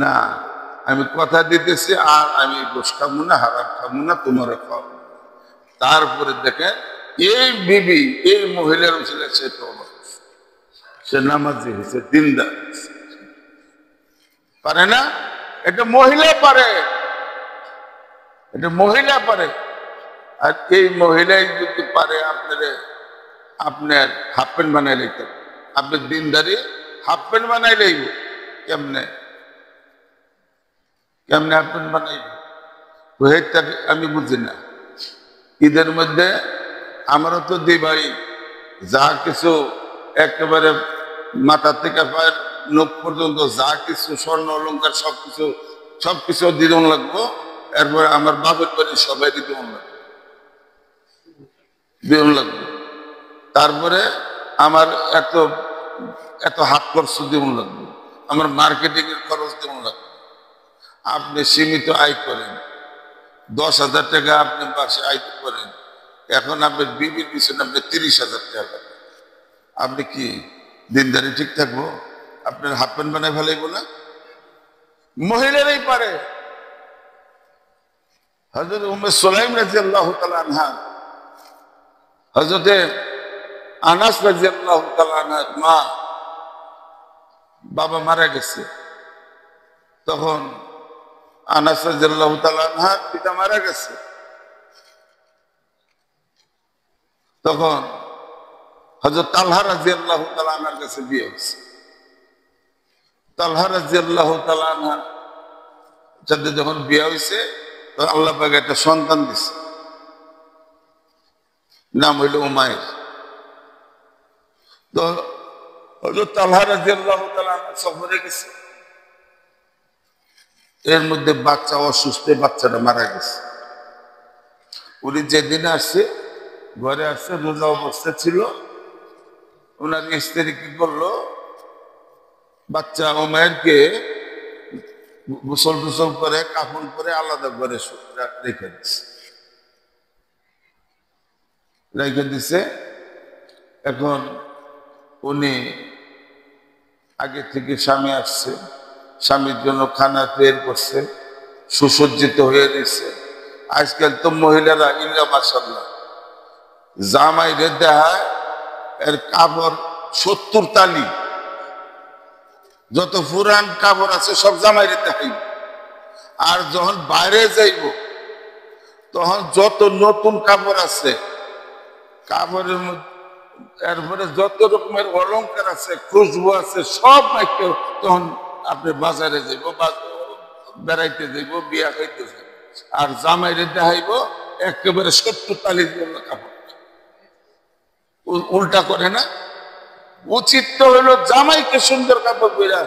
না, আমি কথা দিতেছি আর আমি গোশ খাবো না, হারাম খাবো না, তোমারও খাবো। তারপরে দেখেন এই বিবি, এই মহিলার ছেলে, সে তো সে নামাজি হয়েছে, দিনদার পারে না, এটা মহিলা পারে, এটা মহিলা পারে। আর এই মহিলাই যদি পারে আপনার হাফ প্যান্ট বানাই লাইতে, আপনার দিনদারি হাফ প্যান্ট বানাই লাইব, কেমনে কেমনে হাফ প্যান্ট বানাইব আমি বুঝি না। ঈদের মধ্যে আমারও তো দিবাই যা কিছু একেবারে মাথা থেকে পায়ের নখ পর্যন্ত যা কিছু স্বর্ণ অলঙ্কার সবকিছু দিতে লাগবো। এরপরে আমার বাপের বাড়ি সবাই দিতে লাগবে। তারপরে আমার এত হাত খরচ দেওয়া লাগবে, আমার মার্কেটিং এর খরচ দেওয়া লাগবে। আপনি সীমিত আয় করেন, 10,000 টাকা আপনি মাসে আয় করেন, এখন আপনার বিবির পিছনে আপনি 30,000 টাকা, আপনি কি দিনদারি ঠিক থাকবো? আপনার হাফ প্যান্ট বানায় ফেলাইব না? মহিলারাই পারে। হযরত উম্মে সুলাইম রাদিয়াল্লাহু তাআলা আনহা, হযরত আনাস রাদিয়াল্লাহু তাআলা আনহার মা, বাবা মারা গেছে, তখন আনাস রাদিয়াল্লাহু তাআলা আনহার পিতা মারা গেছে, তখন হযরত তালহা রাদিয়াল্লাহু তাআলা আনহার কাছে বিয়ে হয়েছে। তালহা রাদিয়াল্লাহু তাআলা আনহার সাথে যখন বিয়ে হয়েছে তখন আল্লাহ পাক একটা সন্তান দিছে, নাম হইল উমাইর। তো হযরত তালহা রাদিয়াল্লাহু তাআলা আনহু সফরে গেছে, এর মধ্যে বাচ্চা অসুস্থ, বাচ্চাটা মারা গেছে। উনি যেদিন আসছে, ঘরে আসছে, রোজা অবস্থা ছিল, ওনার স্ত্রী কি করলো, বাচ্চা উমাইরকে গোসল টোসল করে কাফন করে আলাদা করে রেখে দিচ্ছে, রেখে দিছে। এখন উনি আগে থেকে স্বামী আসছে, স্বামীর জন্য খানা তৈরি করছে, সুসজ্জিত হয়ে রয়েছে। আজকাল তো মহিলারা ইল্লা মাশাআল্লাহ জামাইরে দেখায় এর কাপড় 70 তালি, যত পুরান কাপড় আছে সব জামাইরে দেখাইব। আর যখন বাইরে যাইব তখন যত নতুন কাপড় আছে, কাপড়ের মধ্যে এরপরে যত রকমের অলংকার আছে, খুশবু আছে, সব তখন আপনি বাজারে যাইব, বেড়াইতে যাইব, বিয়া খাইতে যাইব। আর জামাইরে দেখাইব একেবারে 70 তালির জন্য কাপড়। উল্টা করে না? উচিত তো হইলো জামাইকে সুন্দর কাপড় পরা,